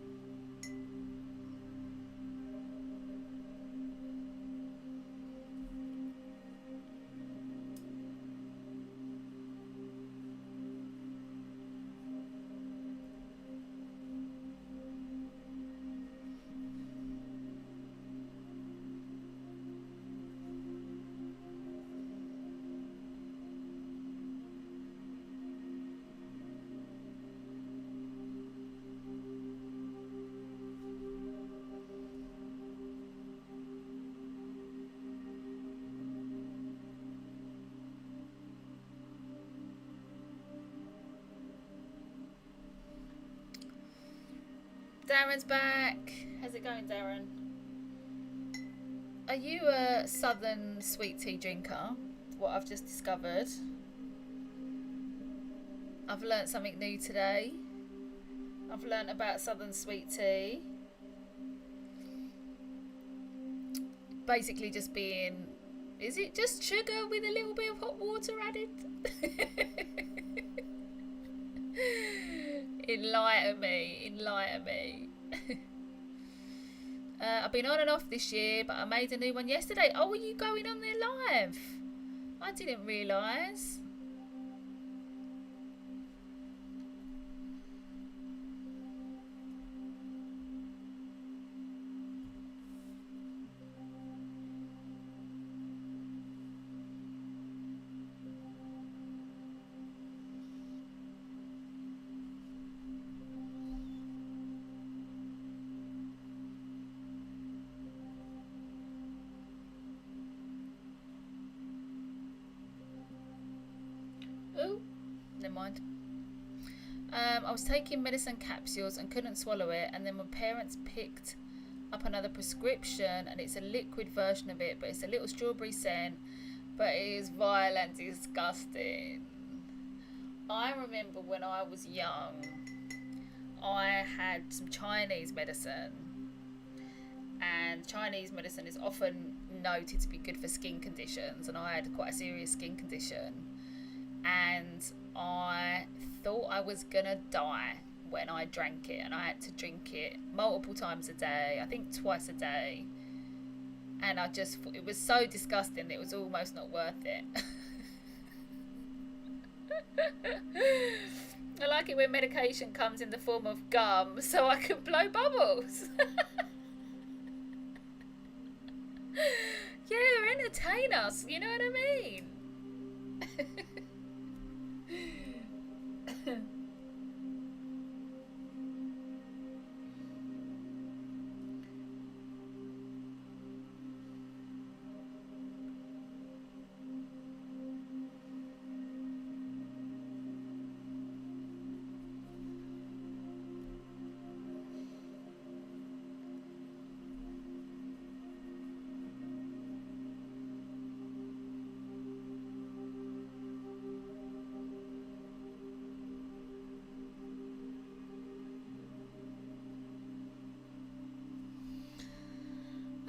Darren's back. How's it going, Darren? Are you a southern sweet tea drinker? What I've just discovered. I've learnt something new today. I've learnt about southern sweet tea. Basically just being... Is it just sugar with a little bit of hot water added? Enlighten me, enlighten me. I've been on and off this year, but I made a new one yesterday. Oh, are you going on there live? I didn't realise. Oh, never mind. I was taking medicine capsules and couldn't swallow it, and then my parents picked up another prescription, and it's a liquid version of it, but it's a little strawberry scent, but it is vile and disgusting. I remember when I was young, I had some Chinese medicine, and Chinese medicine is often noted to be good for skin conditions, and I had quite a serious skin condition, and I thought I was gonna die when I drank it, and I had to drink it multiple times a day, I think twice a day, and I just thought it was so disgusting that it was almost not worth it. I like it when medication comes in the form of gum so I can blow bubbles. Yeah, entertain us, you know what I mean?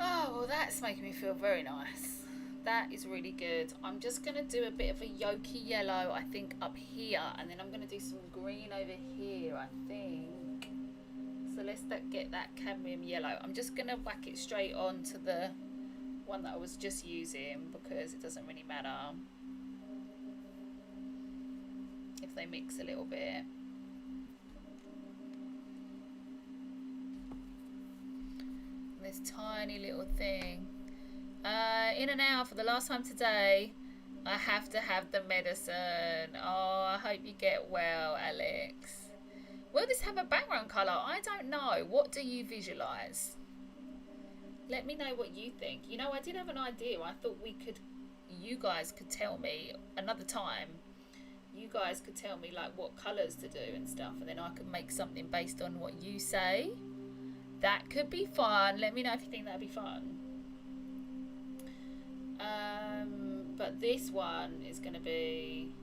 Oh, well, that's making me feel very nice. That is really good. I'm just going to do a bit of a yolky yellow, I think, up here. And then I'm going to do some green over here, I think. So let's get that cadmium yellow. I'm just going to whack it straight on to the one that I was just using, because it doesn't really matter if they mix a little bit. This tiny little thing. In and out for the last time today. I have to have the medicine. Oh, I hope you get well, Alex. Will this have a background colour? I don't know. What do you visualise? Let me know what you think. You know, I did have an idea. I thought you guys could tell me another time. You guys could tell me like what colours to do and stuff, and then I could make something based on what you say. That could be fun. Let me know if you think that'd be fun. But this one is going to be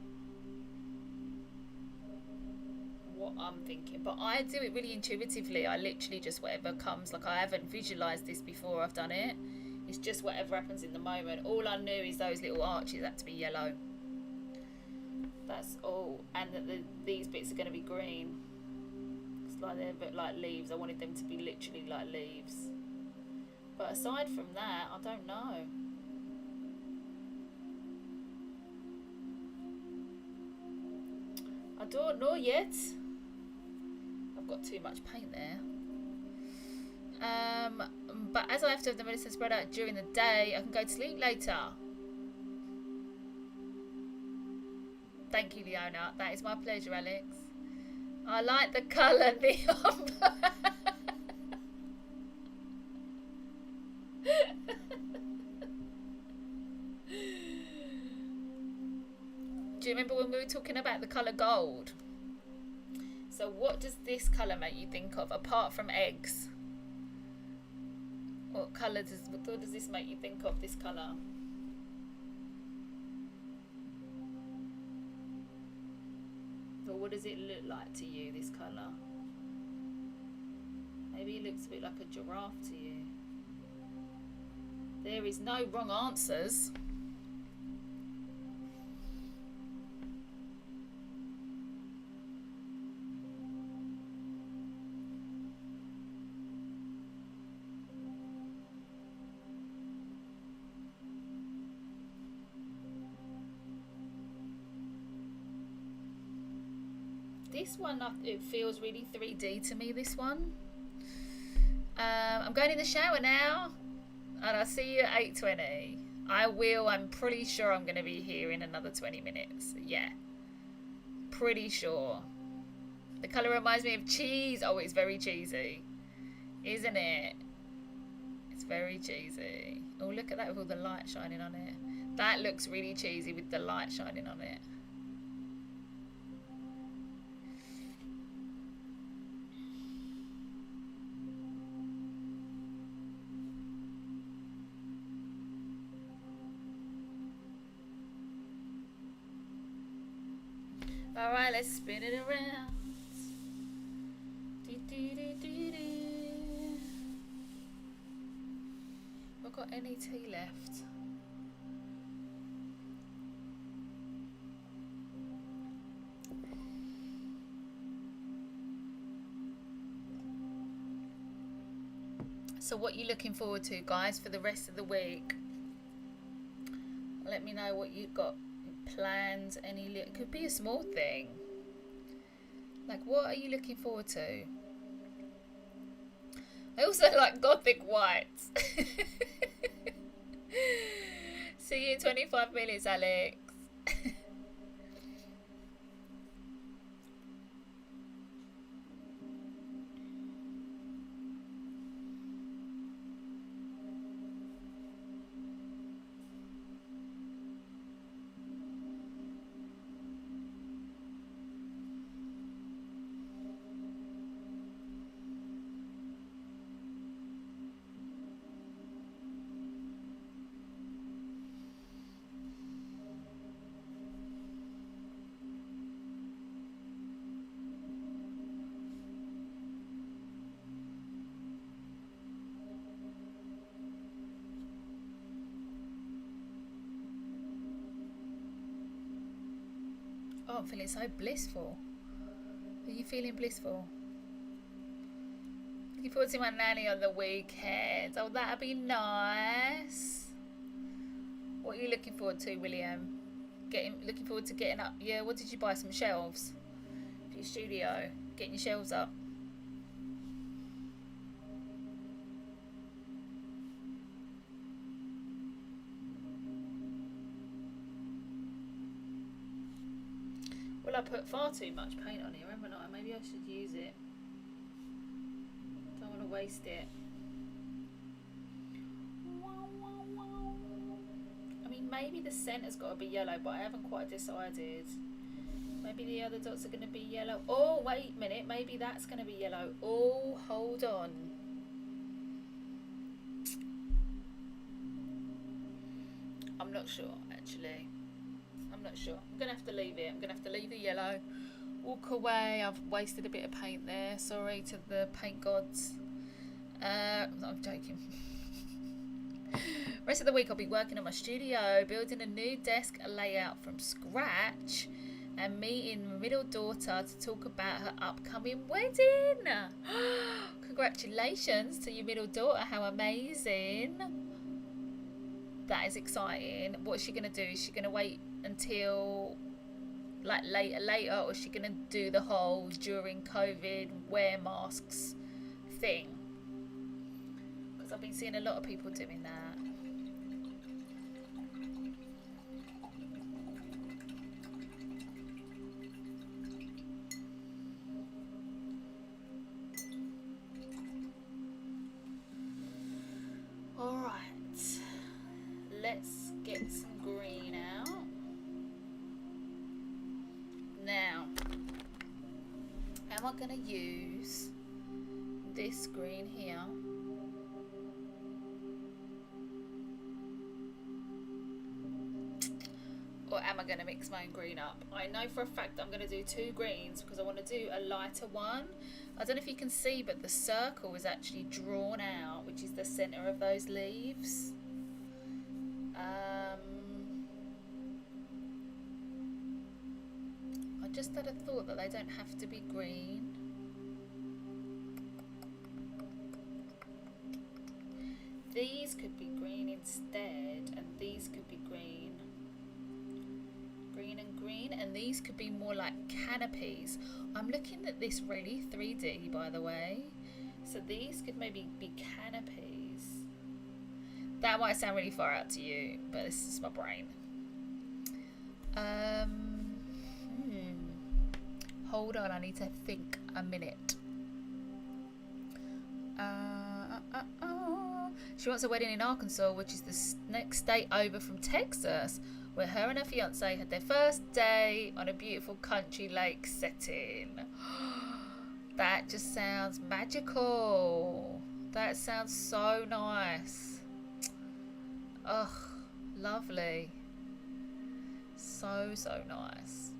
what I'm thinking. But I do it really intuitively. I literally just whatever comes. Like, I haven't visualised this before I've done it. It's just whatever happens in the moment. All I knew is those little arches had to be yellow. That's all. And that these bits are going to be green. Like they're a bit like leaves. I wanted them to be literally like leaves. But aside from that, I don't know. I don't know yet. I've got too much paint there. But as I have to have the medicine spread out during the day, I can go to sleep later. Thank you, Leona. That is my pleasure, Alex. I like the colour neon. Do you remember when we were talking about the colour gold? So what does this colour make you think of, apart from eggs? What does this make you think of, this colour? Or what does it look like to you, this colour? Maybe it looks a bit like a giraffe to you. There is no wrong answers. This one, it feels really 3D to me, this one. I'm going in the shower now, and I'll see you at 8:20. I'm pretty sure I'm going to be here in another 20 minutes. Yeah, pretty sure. The colour reminds me of cheese. Oh, it's very cheesy, isn't it? It's very cheesy. Oh, look at that with all the light shining on it. That looks really cheesy with the light shining on it. Alright, let's spin it around. got any tea left? So what are you looking forward to, guys, for the rest of the week? Let me know what you've got planned. It could be a small thing. Like, what are you looking forward to? I also like gothic whites. See you in 25 minutes, Alex. Oh, I'm feeling so blissful. Are you feeling blissful? Looking forward to my nanny on the weekend. Oh, that'd be nice. What are you looking forward to, William? Looking forward to getting up. Yeah, what did you buy? Some shelves for your studio? Getting your shelves up. Well, I put far too much paint on here, haven't I? Maybe I should use it. Don't want to waste it. I mean, maybe the centre's got to be yellow, but I haven't quite decided. Maybe the other dots are going to be yellow. Oh, wait a minute. Maybe that's going to be yellow. Oh, hold on. I'm not sure, actually. I'm not sure. I'm going to have to leave it. I'm going to have to leave the yellow. Walk away. I've wasted a bit of paint there. Sorry to the paint gods. I'm joking. Rest of the week I'll be working on my studio, building a new desk layout from scratch, and meeting my middle daughter to talk about her upcoming wedding. Congratulations to your middle daughter. How amazing. That is exciting. What's she going to do? Is she going to wait until like later, or is she going to do the whole during COVID wear masks thing? Because I've been seeing a lot of people doing that. Alright, let's get some green out. Now, am I going to use this green here? Or am I going to mix my own green up? I know for a fact I'm going to do two greens because I want to do a lighter one. I don't know if you can see, but the circle is actually drawn out, which is the centre of those leaves. I just had a thought that they don't have to be green. These could be green instead, and these could be green. Green and green, and these could be more like canopies. I'm looking at this really 3D, by the way. So these could maybe be canopies. That might sound really far out to you, but this is my brain. Hold on, I need to think a minute. She wants a wedding in Arkansas, which is the next state over from Texas, where her and her fiance had their first day on a beautiful country lake setting. That just sounds magical. That sounds so nice. Ugh, lovely. So nice.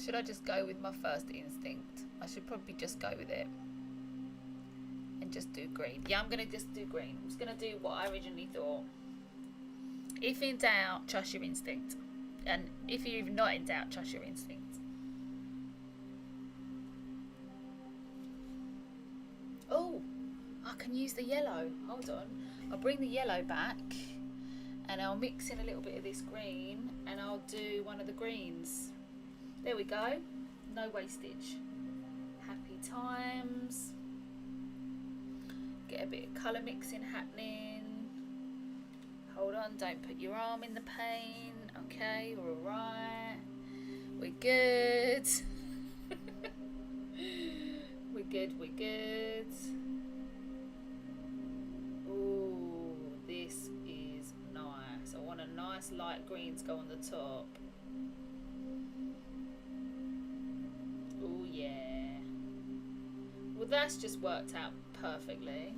should I just go with my first instinct? I should probably just go with it and just do green. Yeah, I'm going to just do green. I'm just going to do what I originally thought. If in doubt, trust your instinct. And if you're not in doubt, trust your instinct. Oh, I can use the yellow. Hold on. I'll bring the yellow back and I'll mix in a little bit of this green and I'll do one of the greens. There we go. No wastage. Happy times. Get a bit of colour mixing happening. Hold on, don't put your arm in the paint. Okay, we're alright. We're good. We're good, we're good. Ooh, this is nice. I want a nice light green to go on the top. Ooh, yeah. Well, that's just worked out perfectly.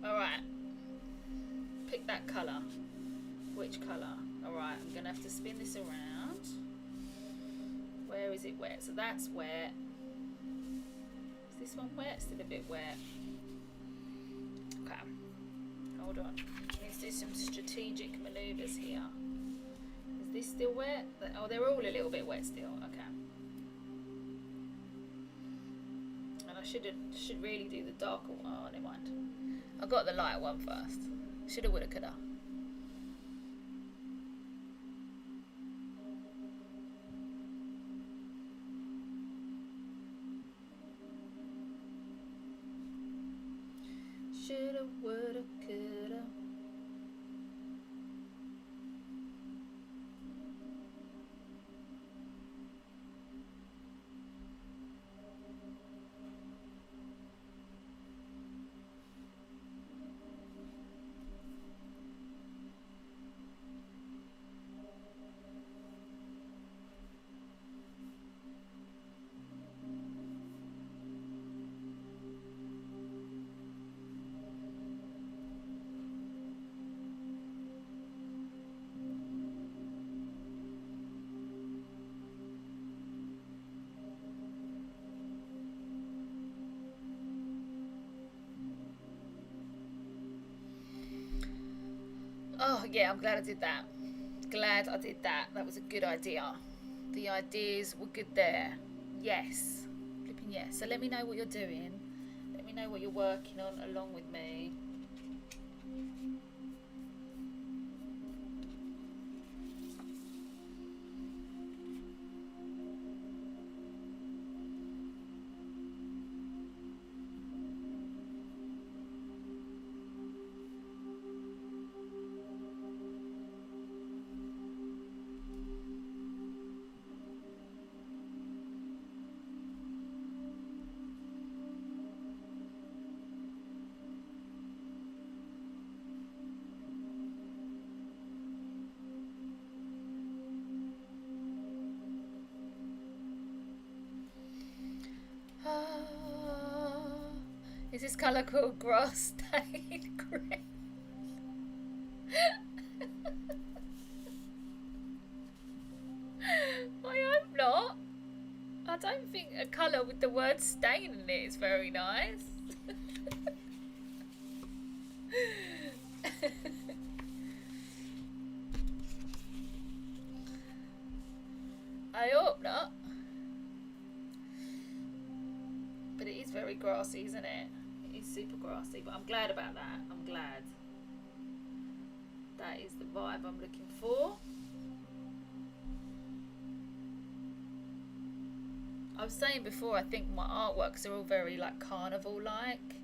Alright. Pick that colour. Which colour? Alright, I'm going to have to spin this around. Where is it wet? So that's wet. Is this one wet? Still a bit wet. Okay. Hold on. Let's do some strategic manoeuvres here. Is this still wet? Oh, they're all a little bit wet still. Okay. And I should really do the darker one. Oh, never mind. I got the light one first. Shoulda, woulda, coulda. Shoulda, woulda, coulda. Oh, yeah, I'm glad I did that. Glad I did that. That was a good idea. The ideas were good there. Yes. Flipping yes. So let me know what you're doing. Let me know what you're working on along with me. Is this colour called grass stain green? I hope not. I don't think a colour with the word stain in it is very nice. I hope not. But it is very grassy, isn't it? It is super grassy, but I'm glad about that. I'm glad. That is the vibe I'm looking for. I was saying before, I think my artworks are all very like carnival-like,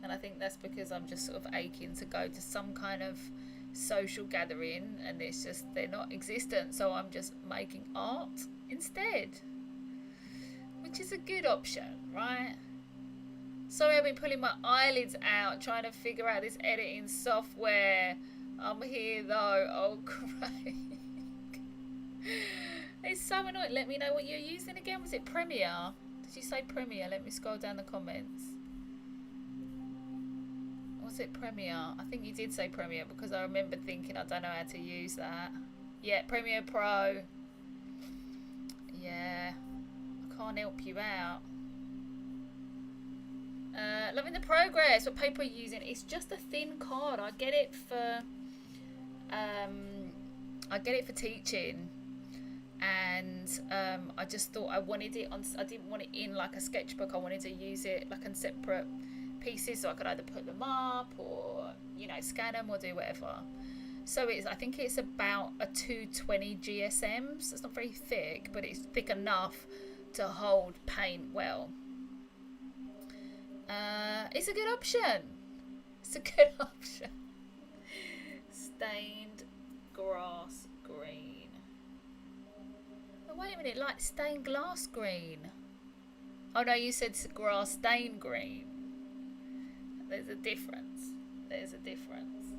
and I think that's because I'm just sort of aching to go to some kind of social gathering, and it's just they're not existent, so I'm just making art instead, which is a good option, right? Sorry, I've been pulling my eyelids out trying to figure out this editing software. I'm here though. Oh, Craig. It's so annoying. Let me know what you're using again. Was it Premiere? Did you say Premiere? Let me scroll down the comments. Was it Premiere? I think you did say Premiere because I remember thinking I don't know how to use that. Yeah, Premiere Pro. Yeah, I can't help you out. Loving the progress. What paper are you using? It's just a thin card. I get it for teaching, and I just thought I wanted it on. I didn't want it in like a sketchbook. I wanted to use it like in separate pieces, so I could either put them up or scan them or do whatever. So I think it's about a 220 GSM. So it's not very thick, but it's thick enough to hold paint well. It's a good option. It's a good option. Stained grass green. Oh, wait a minute, like stained glass green. Oh no, you said grass stained green. There's a difference. There's a difference.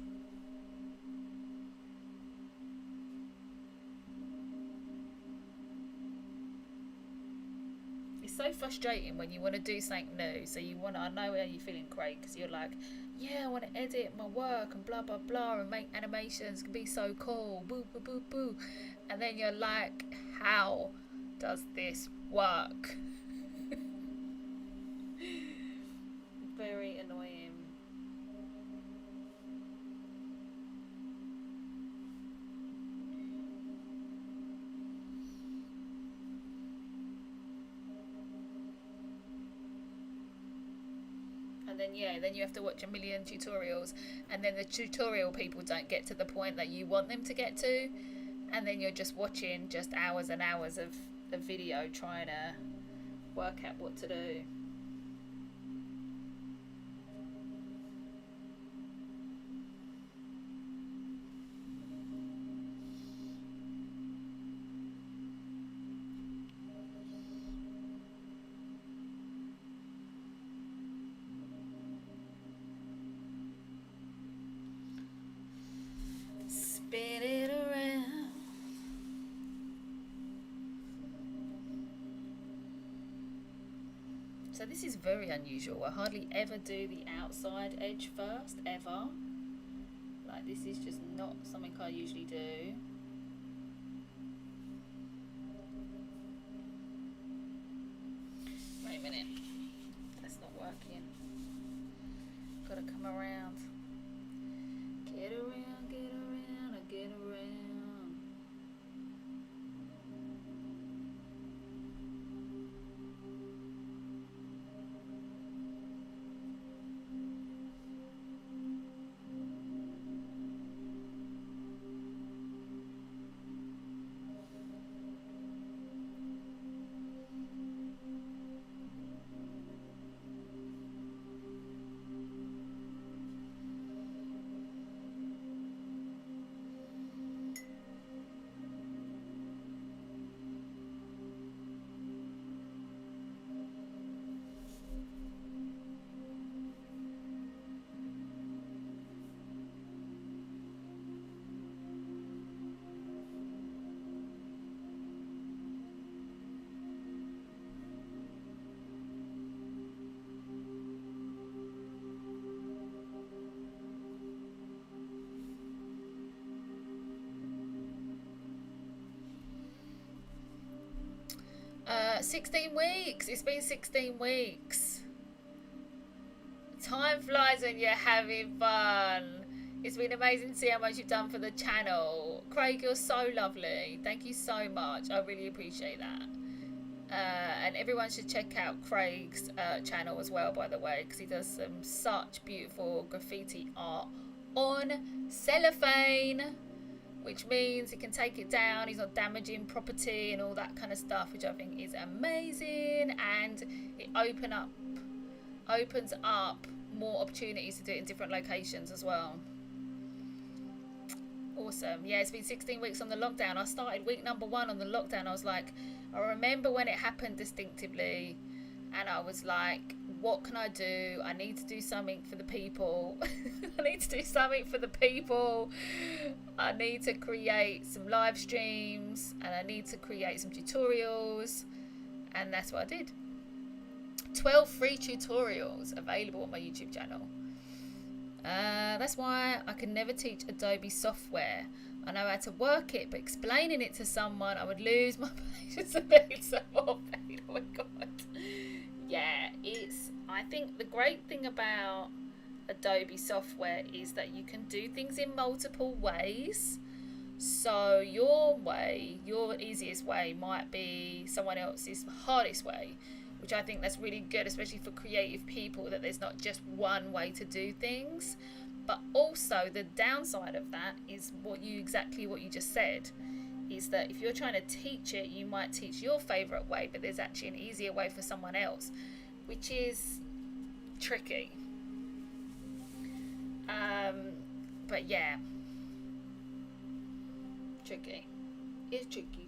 It's so frustrating when you want to do something new. So I know how you're feeling, Craig, because you're like, yeah, I want to edit my work and blah, blah, blah, and make animations can be so cool, boo, boo, boo, boo. And then you're like, how does this work? Very annoying. Then you have to watch a million tutorials, and then the tutorial people don't get to the point that you want them to get to, and then you're just watching just hours and hours of the video trying to work out what to do. Spin it around. So this is very unusual. I hardly ever do the outside edge first, ever. Like, this is just not something I usually do. Wait a minute. That's not working. Gotta come around. Get around, get around, and get around. Uh, 16 weeks. It's been 16 weeks. Time flies when you're having fun. It's been amazing to see how much you've done for the channel. Craig, you're so lovely. Thank you so much. I really appreciate that. And everyone should check out Craig's channel as well, by the way, because he does some such beautiful graffiti art on cellophane, which means he can take it down, he's not damaging property and all that kind of stuff, which I think is amazing. And it opens up more opportunities to do it in different locations as well. Awesome. Yeah, it's been 16 weeks on the lockdown. I started week number 1 on the lockdown. I was like, I remember when it happened distinctively, and I was like, what can I do? I need to do something for the people. I need to do something for the people. I need to create some live streams, and I need to create some tutorials, and that's what I did. 12 free tutorials available on my YouTube channel. That's why I can never teach Adobe software. I know how to work it, but explaining it to someone, I would lose my patience and need some more pain. Oh my god. Yeah, I think the great thing about Adobe software is that you can do things in multiple ways. So your way, your easiest way might be someone else's hardest way, which I think that's really good, especially for creative people, that there's not just one way to do things. But also the downside of that is exactly what you just said, is that if you're trying to teach it, you might teach your favourite way, but there's actually an easier way for someone else, which is tricky. But yeah, tricky. It's tricky.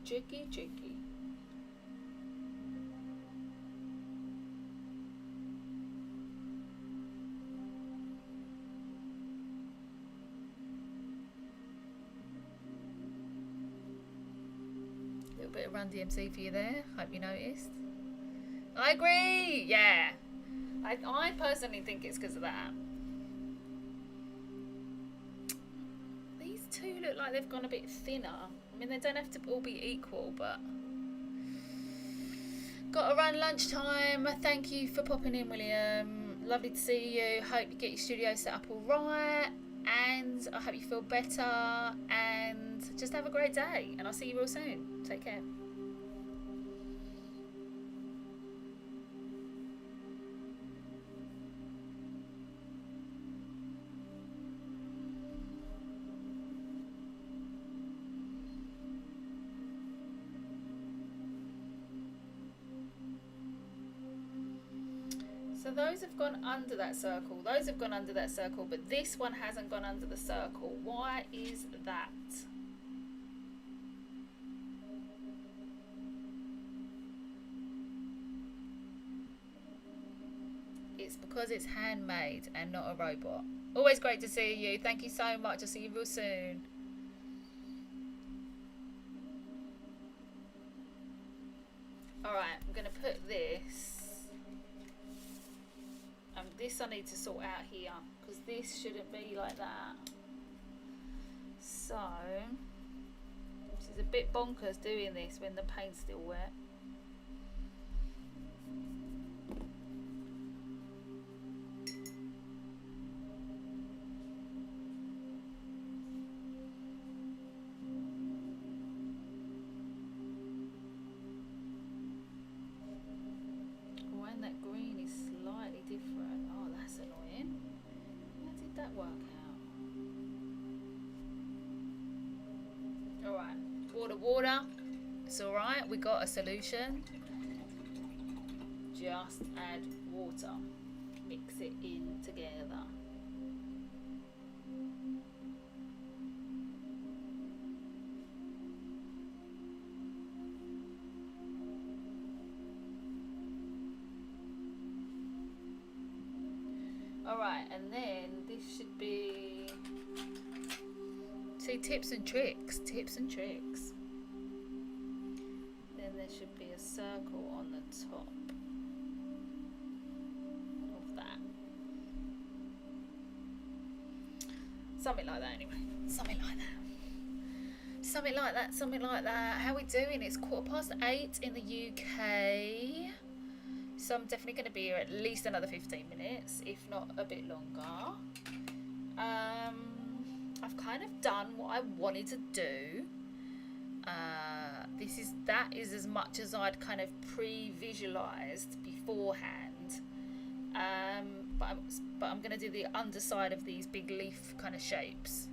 A little bit of Run DMC for you there. Hope you noticed. I agree. Yeah, I personally think it's because of that. These two look like they've gone a bit thinner. I mean, they don't have to all be equal, but got to run lunchtime. Thank you for popping in, William. Lovely to see you. Hope you get your studio set up all right, and I hope you feel better, and just have a great day, and I'll see you real soon. Take care. So those have gone under that circle. Those have gone under that circle, but this one hasn't gone under the circle. Why is that? It's because it's handmade and not a robot. Always great to see you. Thank you so much. I'll see you real soon. Alright, I'm going to put this. This I need to sort out here, because this shouldn't be like that. So, this is a bit bonkers doing this when the paint's still wet. And that green is slightly different. Oh, that's annoying. How did that work out? Alright, water. It's alright, we got a solution. Just add water. Mix it in together. Alright, and then this should be, see, tips and tricks. Then there should be a circle on the top of that. Something like that anyway. Something like that. How are we doing? It's 8:15 in the UK. So I'm definitely going to be here at least another 15 minutes, if not a bit longer. I've kind of done what I wanted to do. That is as much as I'd kind of pre-visualized beforehand. But I'm going to do the underside of these big leaf kind of shapes.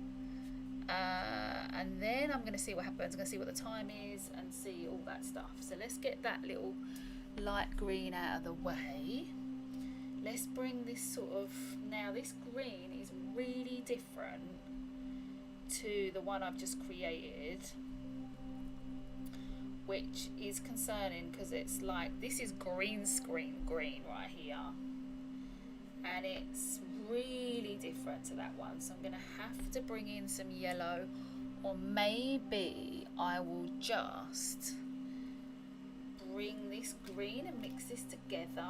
And then I'm going to see what happens. I'm going to see what the time is and see all that stuff. So let's get that little light green out of the way. Let's bring this sort of, now this green is really different to the one I've just created, which is concerning because it's like, this is green screen green right here, and it's really different to that one. So I'm going to have to bring in some yellow, or maybe I will just bring this green and mix this together.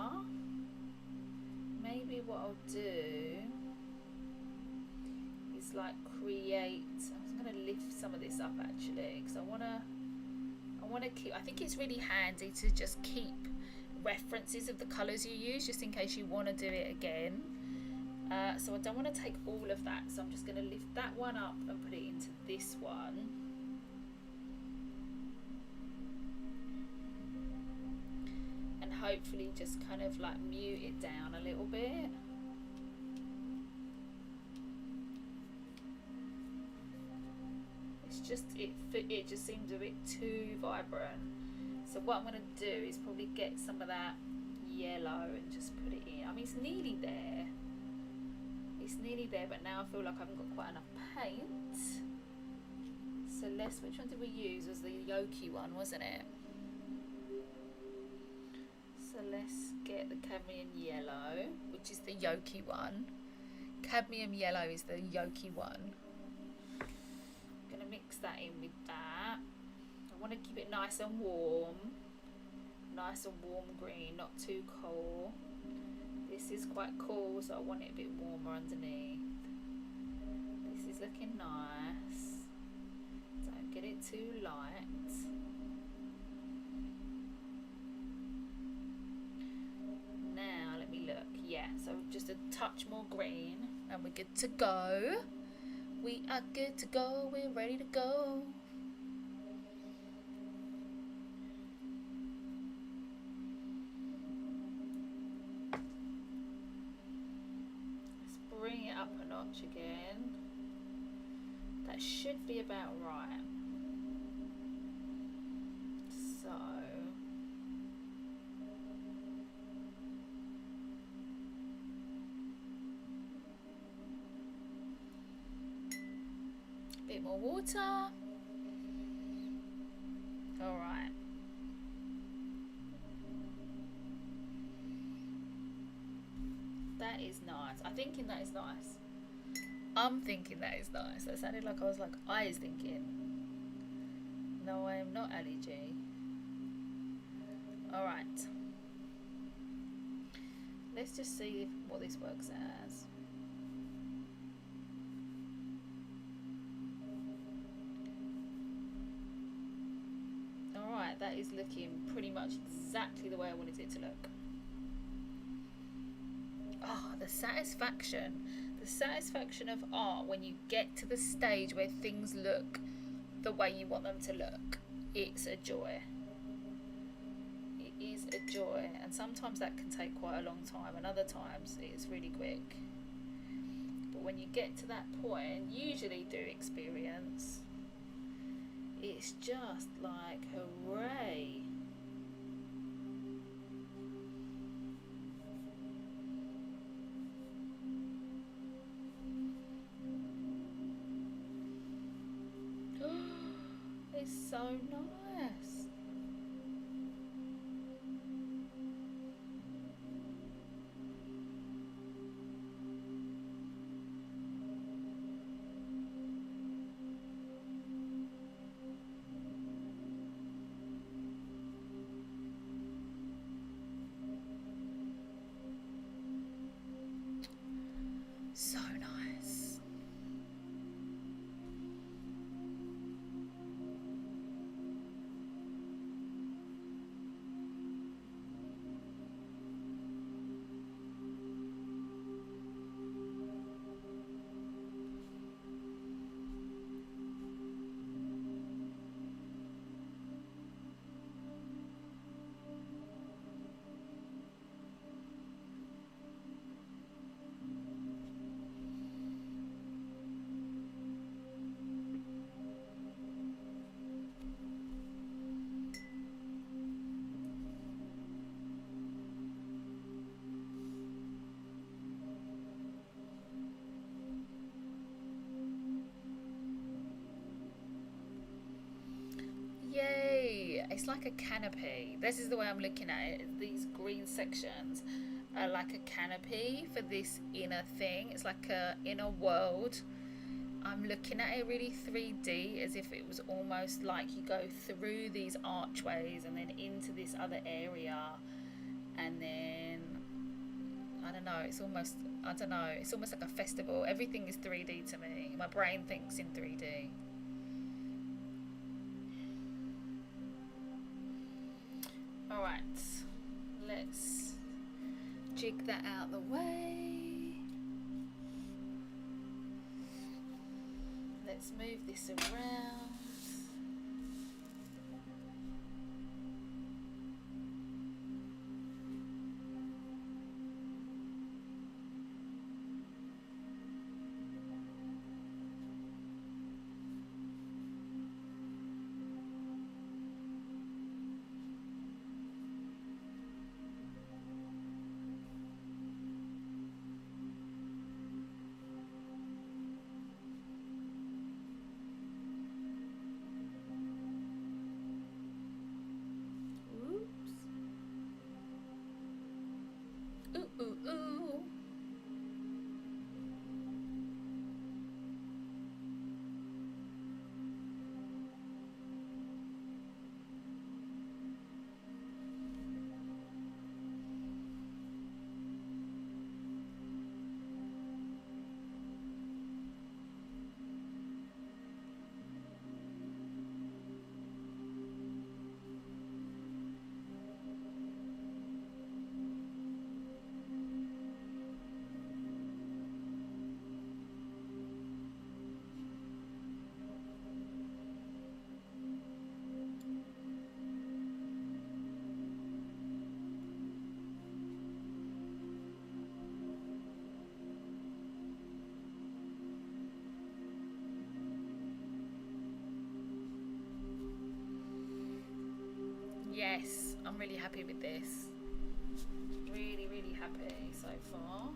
Maybe what I'll do just like create. I'm going to lift some of this up actually, because I want to keep, I think it's really handy to just keep references of the colours you use, just in case you want to do it again. So I don't want to take all of that, so I'm just going to lift that one up and put it into this one. And hopefully just kind of like mute it down a little bit. It's just, it just seems a bit too vibrant. So what I'm going to do is probably get some of that yellow and just put it in. I mean, it's nearly there. It's nearly there, but now I feel like I haven't got quite enough paint. So which one did we use? It was the yolky one, wasn't it? So let's get the cadmium yellow, which is the yolky one. Cadmium yellow is the yolky one. I'm going to mix that in with that. I want to keep it nice and warm. Nice and warm green, not too cool. This is quite cool, so I want it a bit warmer underneath. This is looking nice. Don't get it too light. Now let me look. Yeah, so just a touch more green and we're good to go. We are good to go. We're ready to go. Bring it up a notch again. That should be about right. So a bit more water. All right. That is nice. I'm thinking that is nice. I'm thinking that is nice. That sounded like I was like, I is thinking. No, I am not Ali G. Alright. Let's just see what this works as. Alright, that is looking pretty much exactly the way I wanted it to look. Oh, the satisfaction of art when you get to the stage where things look the way you want them to look. It's a joy. It is a joy, and sometimes that can take quite a long time, and other times it's really quick. But when you get to that point, usually through experience, it's just like hooray. It's so nice. So nice. Yay! It's like a canopy. This is the way I'm looking at it. These green sections are like a canopy for this inner thing. It's like a inner world. I'm looking at it really 3D, as if it was almost like you go through these archways and then into this other area, and then I don't know, it's almost, I don't know, it's almost like a festival. Everything is 3D to me. My brain thinks in 3D. Alright, let's jig that out the way. Let's move this around. Ooh, ooh, ooh. Yes, I'm really happy with this. Really, really happy so far.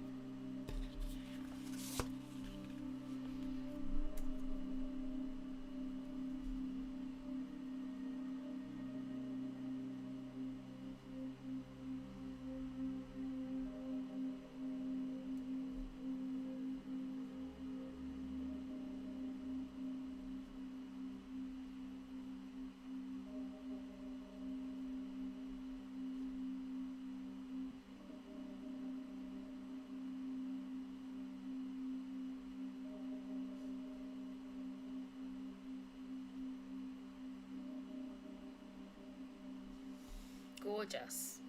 Gorgeous.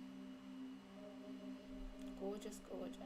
Gorgeous, gorgeous.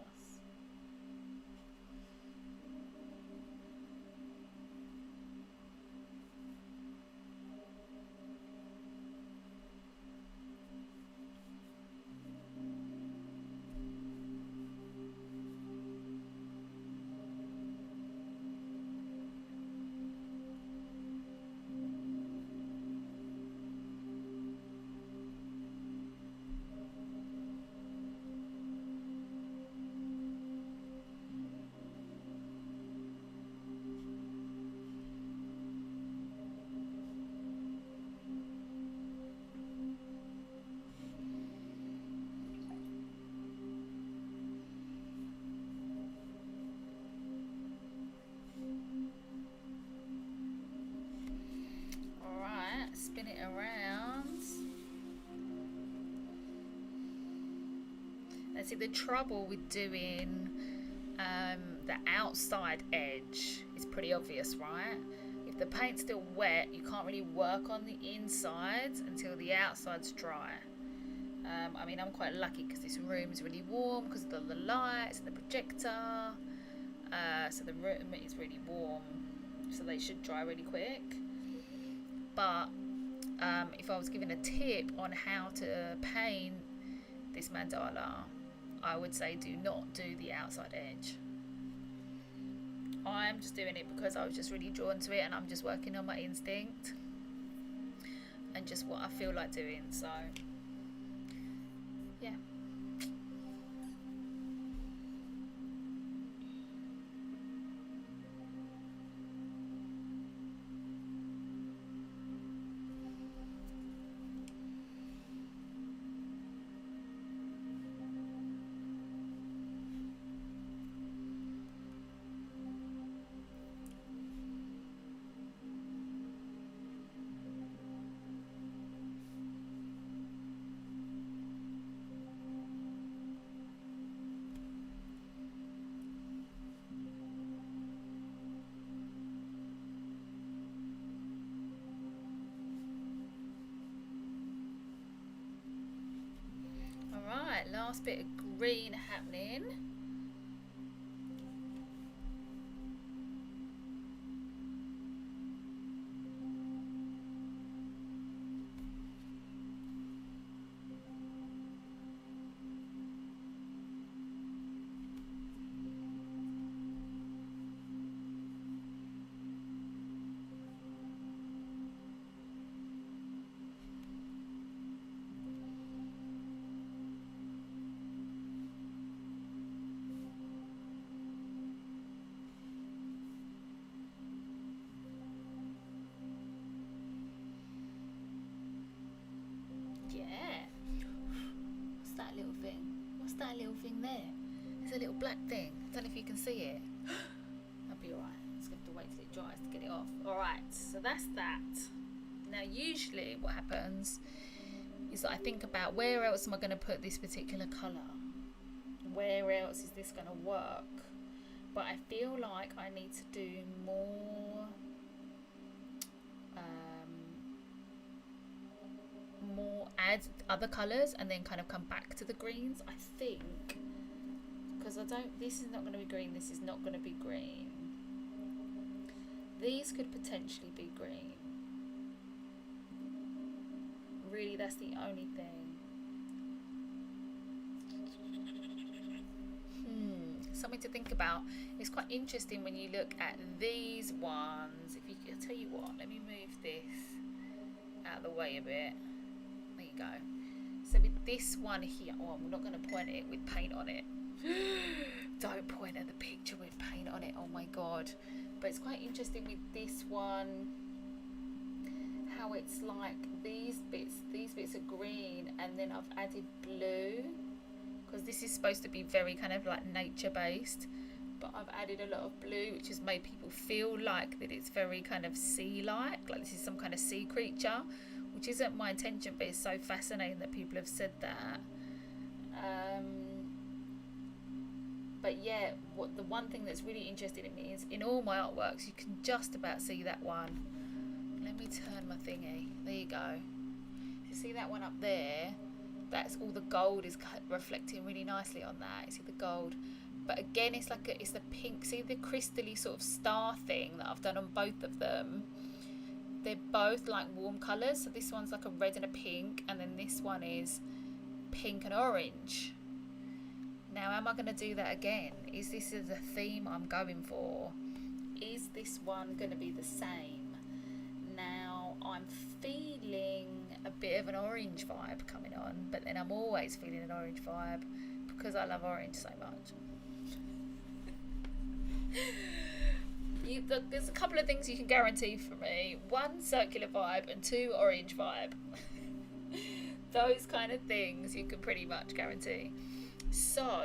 Alright, spin it around. And see, the trouble with doing the outside edge is pretty obvious, right? If the paint's still wet, you can't really work on the insides until the outside's dry. I mean, I'm quite lucky because this room is really warm because of the lights and the projector. So the room is really warm, so they should dry really quick. But if I was given a tip on how to paint this mandala, I would say do not do the outside edge. I'm just doing it because I was just really drawn to it, and I'm just working on my instinct and just what I feel like doing. So yeah. Right, last bit of green happening. That little thing there? There's a little black thing. I don't know if you can see it. I'll be alright. I'm just going to have to wait till it dries to get it off. Alright, so that's that. Now usually what happens is that I think about where else am I going to put this particular colour? Where else is this going to work? But I feel like I need to do more add other colours and then kind of come back to the greens, I think, because this is not going to be green, this is not going to be green, these could potentially be green, really. That's the only thing. Something to think about. It's quite interesting when you look at these ones. If you, I'll tell you what, let me move this out of the way a bit. There you go. So with this one here, I'm not going to point it with paint on it. Don't point at the picture with paint on it. Oh my god. But it's quite interesting with this one, how it's like these bits are green, and then I've added blue, because this is supposed to be very kind of like nature based, but I've added a lot of blue, which has made people feel like that it's very kind of sea like this is some kind of sea creature, which isn't my intention, but it's so fascinating that people have said that. But yeah, the one thing that's really interested in me is in all my artworks, you can just about see that one. Let me turn my thingy. There you go. You see that one up there? That's all the gold is reflecting really nicely on that. You see the gold. But again, it's like it's the pink. See the crystally sort of star thing that I've done on both of them? They're both like warm colours. So this one's like a red and a pink, and then this one is pink and orange. Now, am I going to do that again? Is this the theme I'm going for? Is this one going to be the same? Now, I'm feeling a bit of an orange vibe coming on, but then I'm always feeling an orange vibe because I love orange so much. There's a couple of things you can guarantee for me. 1, circular vibe, and 2, orange vibe. Those kind of things you can pretty much guarantee. So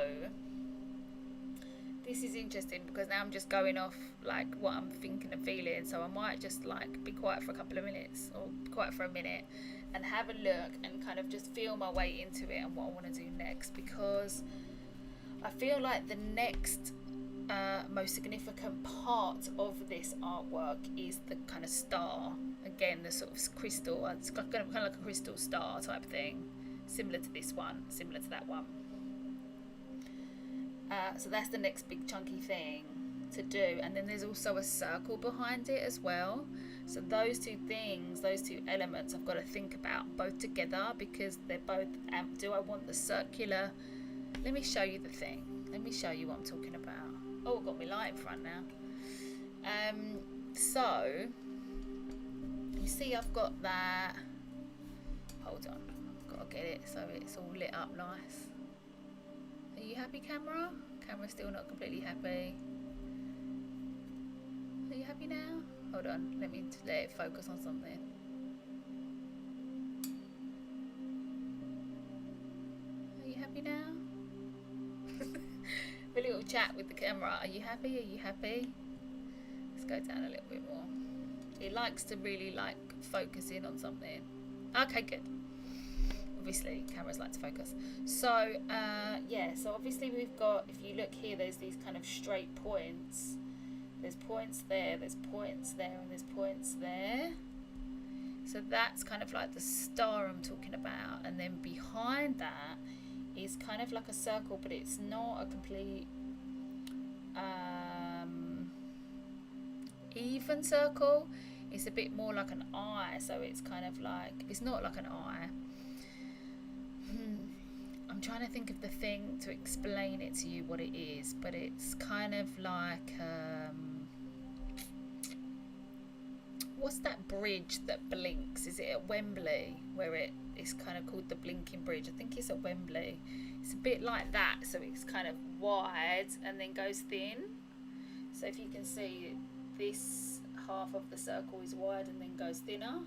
this is interesting because now I'm just going off like what I'm thinking and feeling, so I might just like be quiet for a couple of minutes, or quiet for a minute, and have a look and kind of just feel my way into it and what I want to do next, because I feel like the next most significant part of this artwork is the kind of star. Again, the sort of crystal, it's kind of like a crystal star type thing, similar to this one, similar to that one. So that's the next big chunky thing to do, and then there's also a circle behind it as well. So those two things, those two elements, I've got to think about both together, because they're both. Do I want the circular? Let me show you the thing. Let me show you what I'm talking about. Oh, I've got my light in front now. So you see, I've got that. Hold on, I've got to get it so it's all lit up nice. Are you happy, camera? Camera's still not completely happy. Are you happy now? Hold on, let me let it focus on something. Are you happy now? A little chat with the camera. Are you happy? Are you happy? Let's go down a little bit more. It likes to really like focus in on something. Okay, good. Obviously cameras like to focus. So yeah, so obviously we've got, if you look here, there's these kind of straight points. There's points there, there's points there, and there's points there. So that's kind of like the star I'm talking about. And then behind that is kind of like a circle, but it's not a complete even circle. It's a bit more like an eye, so it's kind of like, it's not like an eye. I'm trying to think of the thing to explain it to you what it is, but it's kind of like what's that bridge that blinks? Is it at Wembley, where it's kind of called the blinking bridge? I think it's at Wembley. It's a bit like that, so it's kind of wide and then goes thin. So if you can see, this half of the circle is wide and then goes thinner,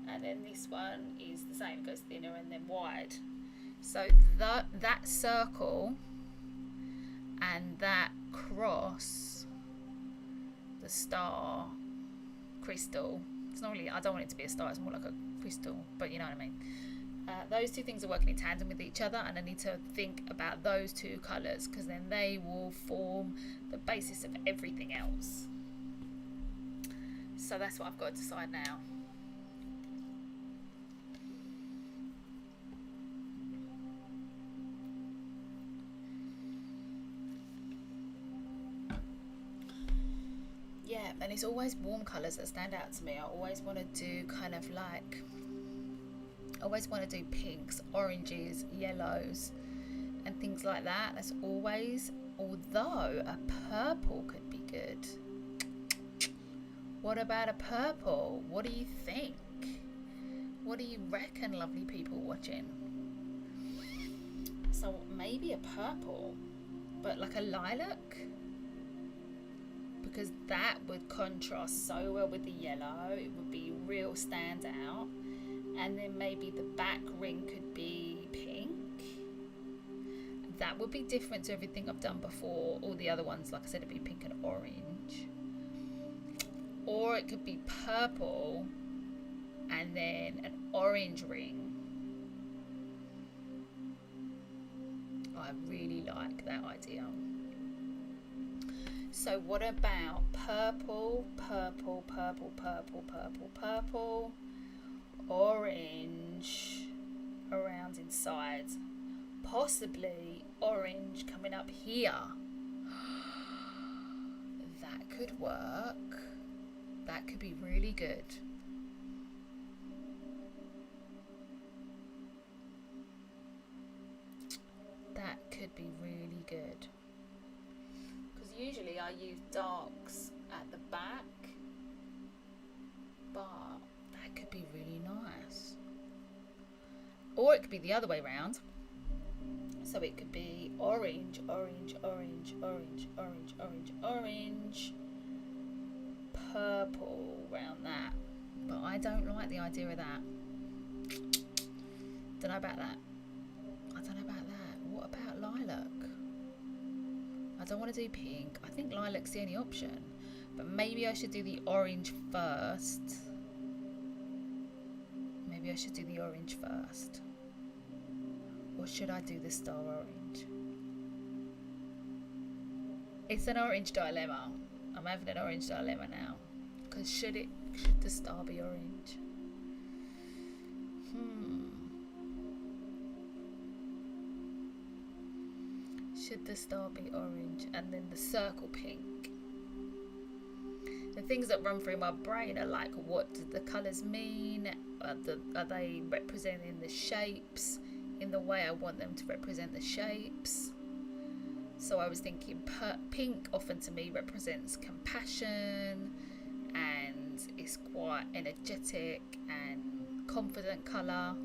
and then this one is the same, it goes thinner and then wide. So that circle and that cross, the star crystal, it's not really, I don't want it to be a star, it's more like a crystal, but you know what I mean. Those two things are working in tandem with each other, and I need to think about those two colours, because then they will form the basis of everything else. So that's what I've got to decide now. Yeah, and it's always warm colours that stand out to me. I always want to do kind of like, I always want to do pinks, oranges, yellows and things like that. That's always, although a purple could be good. What about a purple? What do you think? What do you reckon, lovely people watching? So maybe a purple, but like a lilac, because that would contrast so well with the yellow. It would be real standout. And then maybe the back ring could be pink. That would be different to everything I've done before. All the other ones, like I said, it'd be pink and orange. Or it could be purple and then an orange ring. I really like that idea. So what about purple, purple, purple, purple, purple, purple, orange around inside, possibly orange coming up here? That could work. That could be really good. That could be really good. Because usually I use darks at the back, but that could be really nice. Or it could be the other way around. So it could be orange, orange, orange, orange, orange, orange, orange, purple around that. But I don't like the idea of that. Don't know about that. I don't know about that. What about lilac? I don't want to do pink. I think lilac's the only option. But maybe I should do the orange first. Maybe I should do the orange first. Or should I do the star orange? It's an orange dilemma. I'm having an orange dilemma now. Because should the star be orange? Should the star be orange and then the circle pink? The things that run through my brain are like, what do the colours mean? Are they representing the shapes in the way I want them to represent the shapes? So I was thinking pink often to me represents compassion, and it's quite energetic and confident colour.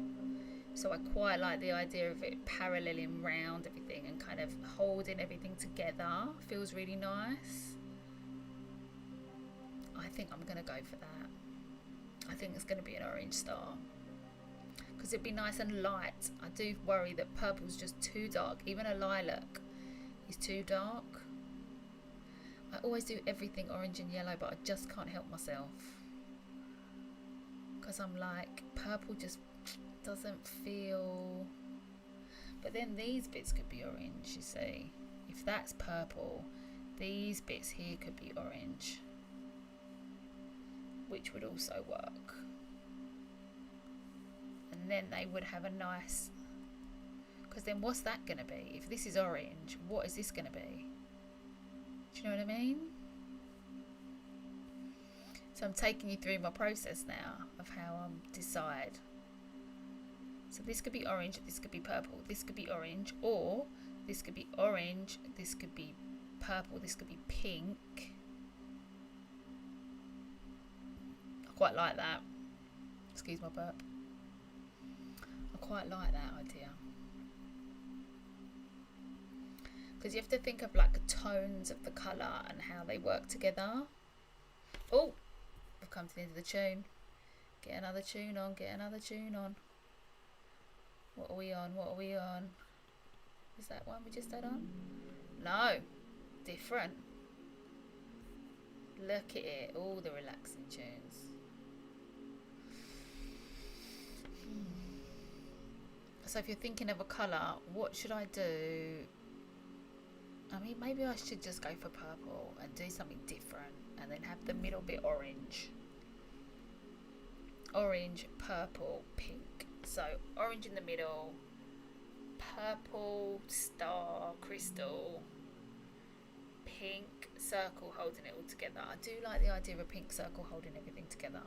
So I quite like the idea of it paralleling round everything and kind of holding everything together. Feels really nice. I think I'm going to go for that. I think it's going to be an orange star. Because it'd be nice and light. I do worry that purple's just too dark. Even a lilac is too dark. I always do everything orange and yellow, but I just can't help myself. Because I'm like, purple just doesn't feel... But then these bits could be orange, you see. If that's purple, these bits here could be orange, which would also work. And then they would have a nice Because then what's that going to be? If this is orange, what is this going to be? Do you know what I mean? So I'm taking you through my process now of how I decide. So this could be orange, this could be purple, this could be orange, or this could be orange, this could be purple, this could be pink. I quite like that. Excuse my burp. I quite like that idea. Because you have to think of like the tones of the colour and how they work together. Oh, we've come to the end of the tune. Get another tune on, get another tune on. What are we on? What are we on? Is that one we just had on? No, different. Look at it, all the relaxing tunes. So if you're thinking of a colour, what should I do? I mean, maybe I should just go for purple and do something different and then have the middle bit orange. Orange, purple, pink. So orange in the middle, purple, star, crystal, pink, circle holding it all together. I do like the idea of a pink circle holding everything together.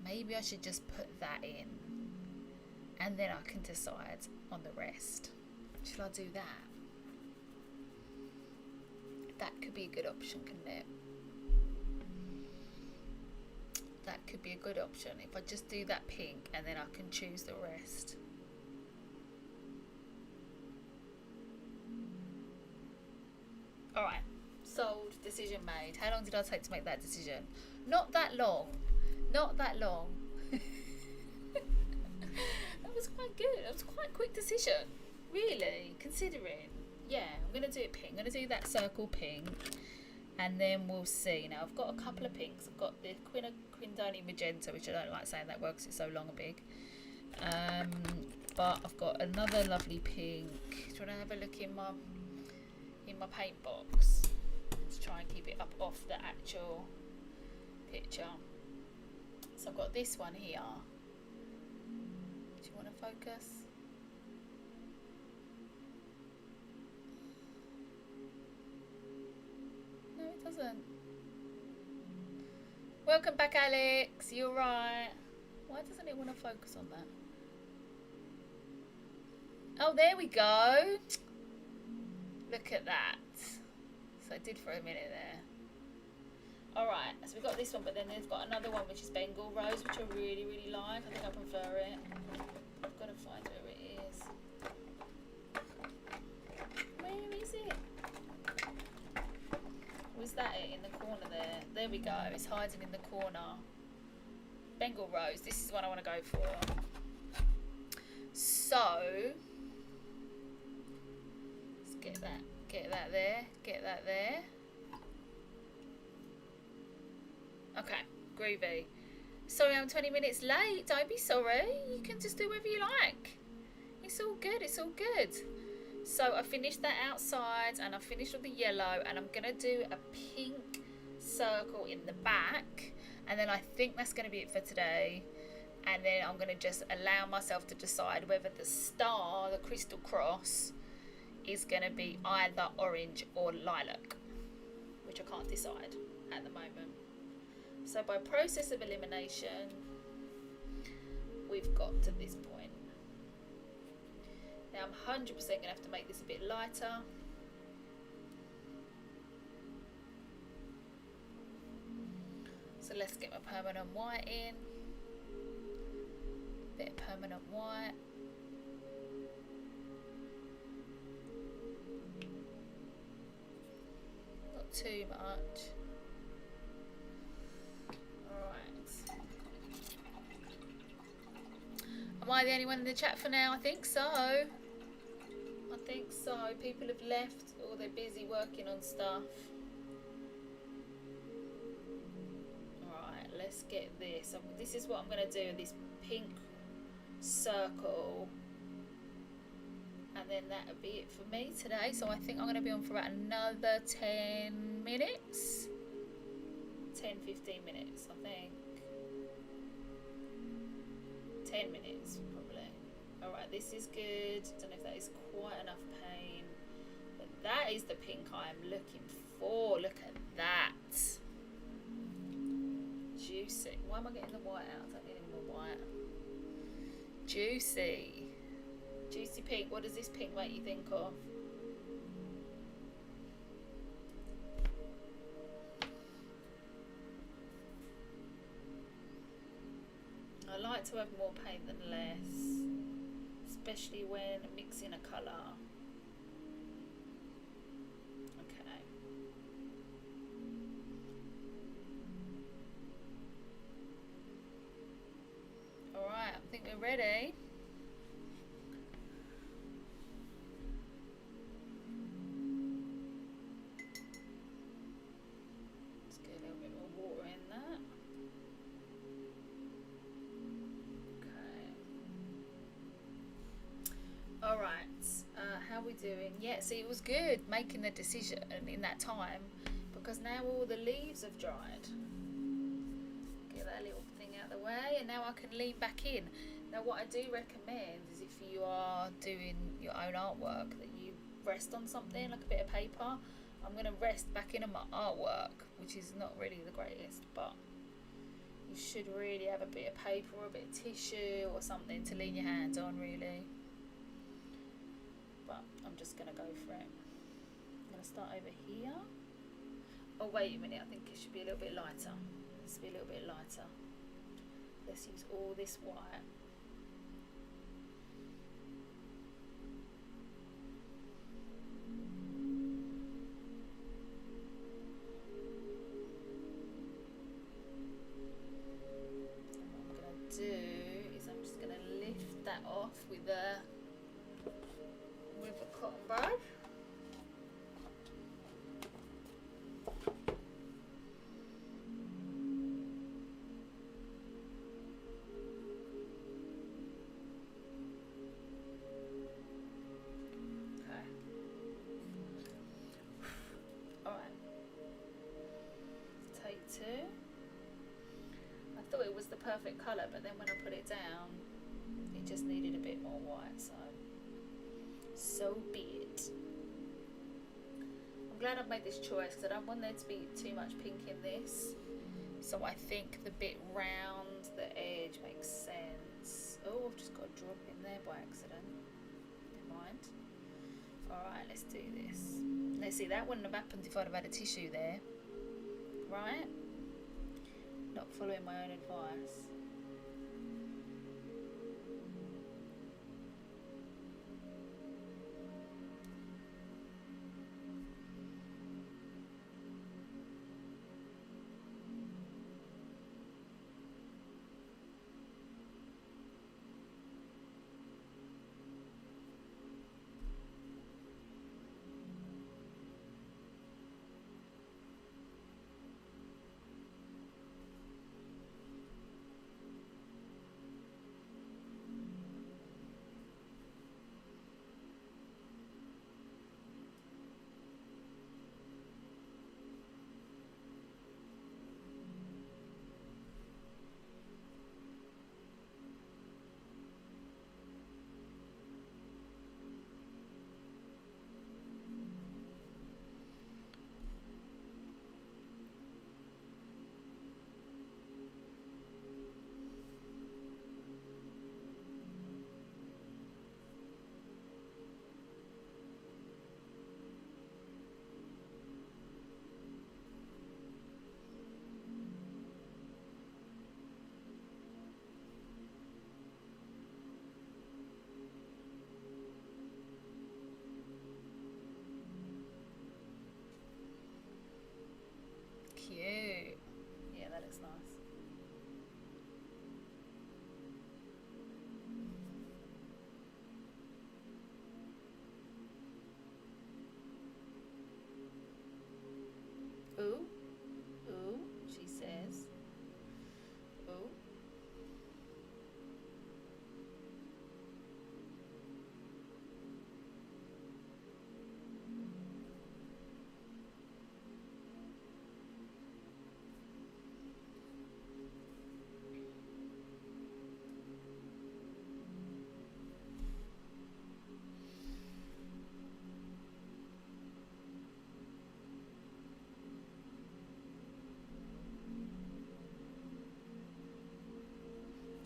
Maybe I should just put that in and then I can decide on the rest. Shall I do that? That could be a good option, couldn't it? That could be a good option if I just do that pink and then I can choose the rest. Alright, sold, decision made. How long did I take to make that decision? Not that long. Not that long. That was quite good. That was quite a quick decision, really, considering. Yeah, I'm going to do it pink. I'm going to do that circle pink. And then we'll see. Now, I've got a couple of pinks. I've got the Quindoni Magenta, which I don't like saying that word because it's so long and big. But I've got another lovely pink. Do you want to have a look in my paint box? Let's try and keep it up off the actual picture. So I've got this one here. Do you want to focus? No, it doesn't. Welcome back, Alex. You're right. Why doesn't it want to focus on that? Oh, there we go. Look at that. So I did for a minute there. Alright, so we've got this one, but then there's got another one which is Bengal Rose, which I really, really like. I think I prefer it. I've got to find where it is. Where is it? Was that it in the corner there? There we go. It's hiding in the corner. Bengal Rose. This is what I want to go for. So let's get that there. Get that there. Okay, groovy. Sorry, I'm 20 minutes late. Don't be sorry. You can just do whatever you like. It's all good. It's all good. So I finished that outside and I finished with the yellow and I'm going to do a pink circle in the back. And then I think that's going to be it for today. And then I'm going to just allow myself to decide whether the star, the crystal cross, is going to be either orange or lilac, which I can't decide at the moment. So by process of elimination, we've got to this point. Now I'm 100% going to have to make this a bit lighter. So let's get my permanent white in. Bit of permanent white. Not too much. Am I the only one in the chat for now? I think so. I think so. People have left or they're busy working on stuff. Alright, let's get this. So this is what I'm going to do, this pink circle. And then that'll be it for me today. So I think I'm going to be on for about another 10 minutes. 10-15 minutes, I think. 10 minutes, probably. Alright, this is good. Don't know if that is quite enough paint. But that is the pink I'm looking for. Look at that. Juicy. Why am I getting the white out? I don't need any more white. Juicy. Juicy pink. What does this pink make you think of? I like to have more paint than less, especially when mixing a colour. Okay. Alright, I think we're ready. Let's get a little bit more water in that. Alright, how are we doing? Yeah, see, it was good making the decision in that time because now all the leaves have dried. Get that little thing out of the way, and now I can lean back in. Now, what I do recommend is if you are doing your own artwork that you rest on something like a bit of paper. I'm going to rest back in on my artwork, which is not really the greatest, but you should really have a bit of paper or a bit of tissue or something to lean your hands on, really. But I'm just going to go for it. I'm going to start over here. Oh, wait a minute, I think it should be a little bit lighter. Let's be a little bit lighter. Let's use all this white. And what I'm going to do is I'm just going to lift that off with a cotton bud. Okay. Alright. Take two. I thought it was the perfect colour, but then when I put it down, it just needed a bit more white, so be it. I'm glad I've made this choice because I don't want there to be too much pink in this. So I think the bit round the edge makes sense. Oh, I've just got a drop in there by accident. Never mind. Alright, let's do this. Let's see, that wouldn't have happened if I'd have had a tissue there. Right? Not following my own advice.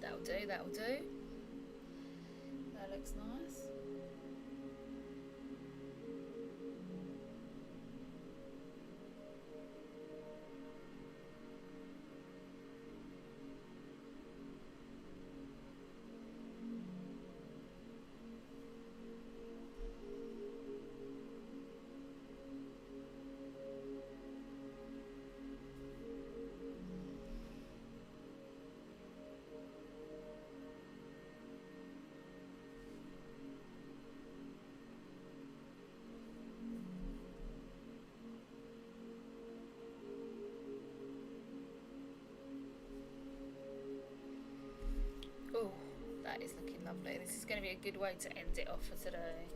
That'll do, that'll do. That looks nice. Oh, that is looking lovely. This is going to be a good way to end it off for today.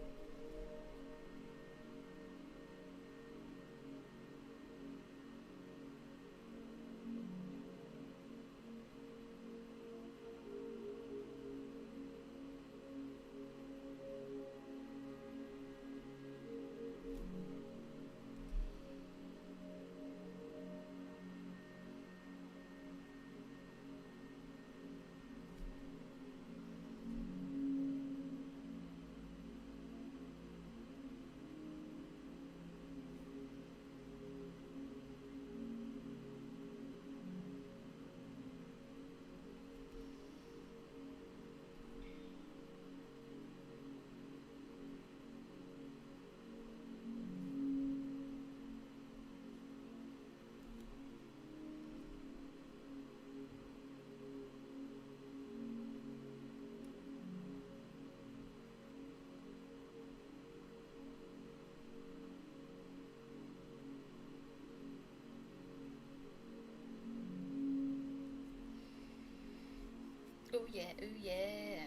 Oh yeah, oh yeah.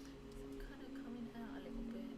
Is that kind of coming out a little bit?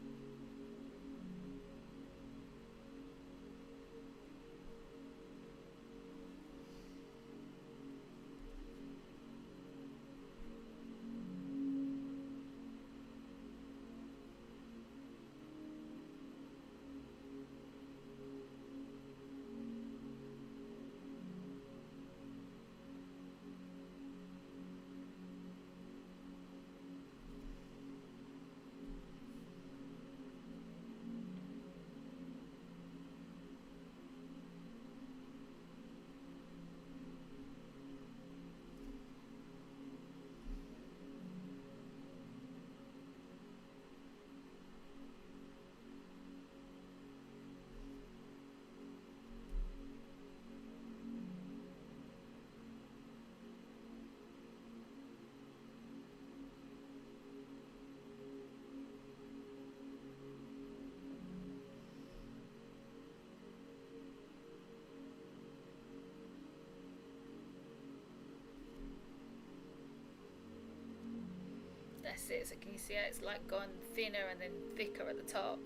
That's it. So can you see how it's like gone thinner and then thicker at the top?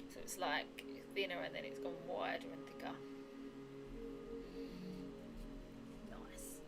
So it's like thinner and then it's gone wider and thicker. Nice.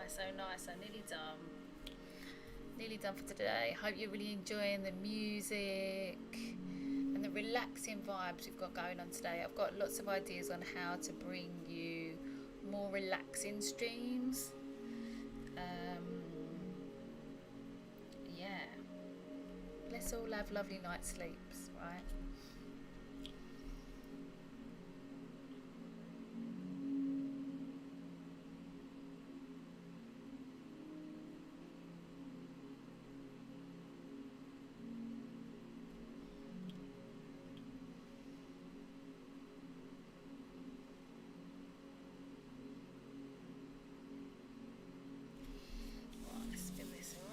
So nice. So nearly done for today. Hope you're really enjoying the music and the relaxing vibes we've got going on today. I've got lots of ideas on how to bring you more relaxing streams. Yeah, let's all have lovely night sleeps, right? Spin this around.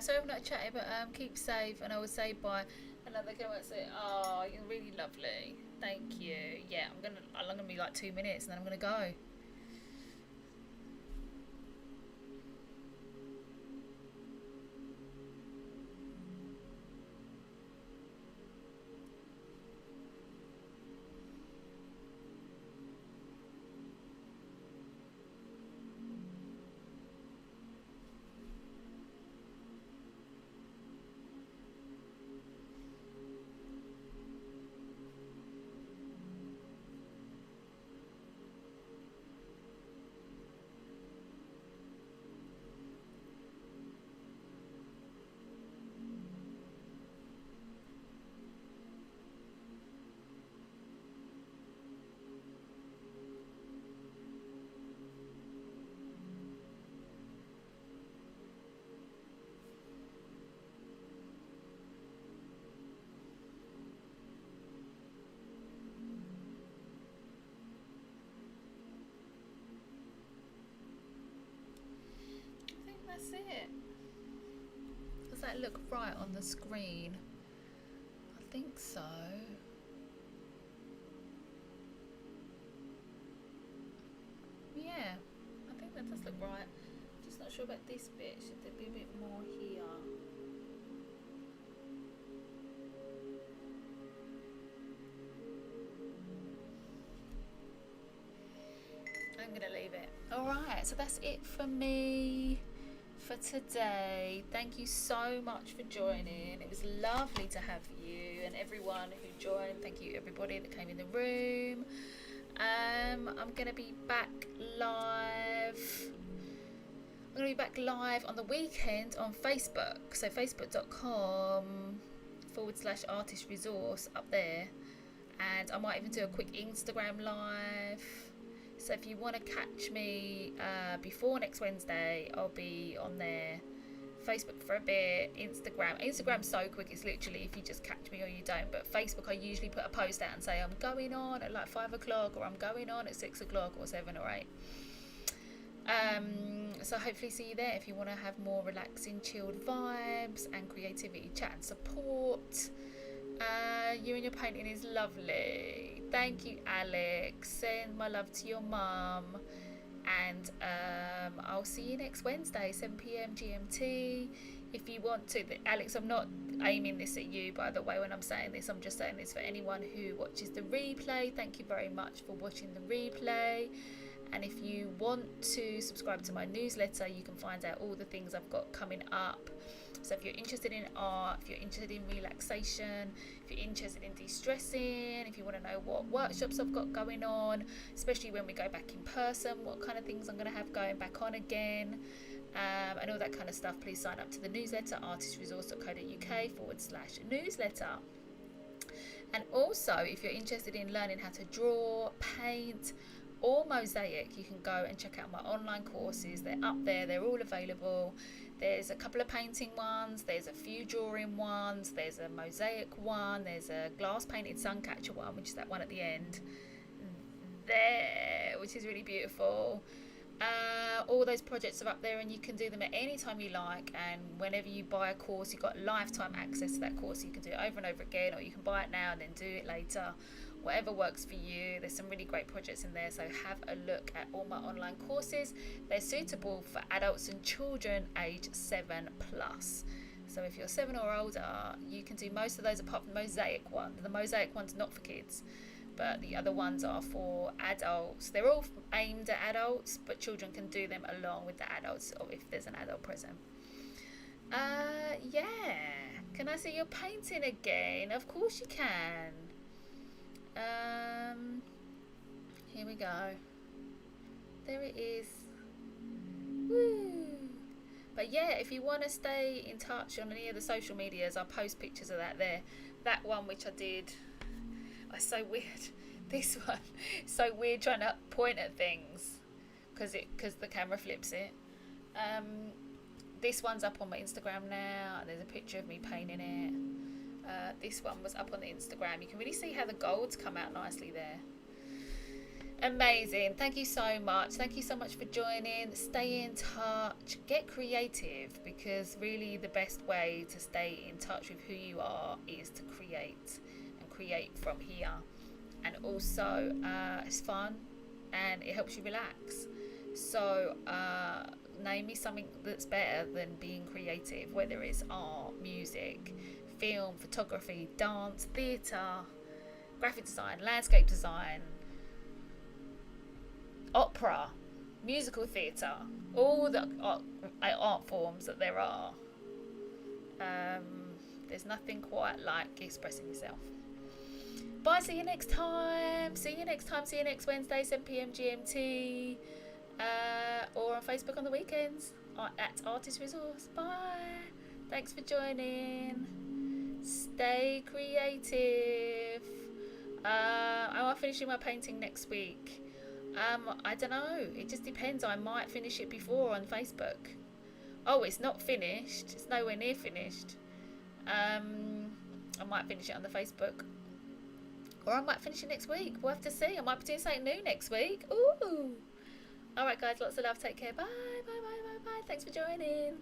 So we've not chatted, but keep safe, and I will say bye. Another comment say, "Oh, you're really lovely. Thank you." Yeah, I'm gonna be like 2 minutes, and then I'm gonna go. I think that's it. Does that look right on the screen? I think so. Yeah, I think that does look right. Just not sure about this bit. Should there be a bit more here? I'm gonna leave it. Alright, so that's it for me for today. Thank you so much for joining. It was lovely to have you and everyone who joined. Thank you everybody that came in the room. I'm gonna be back live. I'm gonna be back live on the weekend on Facebook. So facebook.com/artist resource up there. And I might even do a quick Instagram live. So if you want to catch me before next Wednesday, I'll be on there. Facebook for a bit, Instagram's so quick, it's literally if you just catch me or you don't. But Facebook, I usually put a post out and say I'm going on at like 5 o'clock, or I'm going on at 6 o'clock, or 7 or 8. So hopefully see you there if you want to have more relaxing, chilled vibes and creativity, chat and support. You and your painting is lovely. Thank you, Alex. Send my love to your mum. And I'll see you next Wednesday, 7 p.m. GMT. If you want to, Alex, I'm not aiming this at you, by the way, when I'm saying this. I'm just saying this for anyone who watches the replay. Thank you very much for watching the replay. And if you want to subscribe to my newsletter, you can find out all the things I've got coming up. So if you're interested in art, if you're interested in relaxation, if you're interested in de-stressing, if you want to know what workshops I've got going on, especially when we go back in person, what kind of things I'm going to have going back on again, and all that kind of stuff, please sign up to the newsletter, artistresource.co.uk/newsletter. And also, if you're interested in learning how to draw, paint, or mosaic, you can go and check out my online courses. They're up there, they're all available. There's a couple of painting ones, there's a few drawing ones, there's a mosaic one, there's a glass painted suncatcher one, which is that one at the end there, which is really beautiful. All those projects are up there, and you can do them at any time you like, and whenever you buy a course, you've got lifetime access to that course. You can do it over and over again, or you can buy it now and then do it later, whatever works for you. There's some really great projects in there, so have a look at all my online courses. They're suitable for adults and children age 7+. So if you're 7 or older, you can do most of those apart from the mosaic one. The mosaic one's not for kids, but the other ones are for adults. They're all aimed at adults, but children can do them along with the adults, or if there's an adult present. Yeah. Can I see your painting again? Of course you can. Here we go. There it is. Woo! But yeah, if you want to stay in touch on any of the social medias, I'll post pictures of that there. That one which I did, it's so weird. This one, so weird trying to point at things because the camera flips it. This one's up on my Instagram now, and there's a picture of me painting it. This one was up on the Instagram. You can really see how the golds come out nicely there. Amazing. Thank you so much. Thank you so much for joining. Stay in touch. Get creative, because really the best way to stay in touch with who you are is to create, and create from here. And also it's fun and it helps you relax. So name me something that's better than being creative, whether it's art, music, film, photography, dance, theatre, graphic design, landscape design, opera, musical theatre, all the art forms that there are. There's nothing quite like expressing yourself. Bye, see you next time. See you next time. See you next Wednesday, 7 p.m. GMT, or on Facebook on the weekends at Artist Resource. Bye. Thanks for joining. Stay creative. I'm finishing my painting next week. I don't know. It just depends. I might finish it before on Facebook. Oh, it's not finished. It's nowhere near finished. I might finish it on the Facebook. Or I might finish it next week. We'll have to see. I might be doing something new next week. Ooh. Alright guys, lots of love. Take care. Bye, bye, bye, bye, bye. Thanks for joining.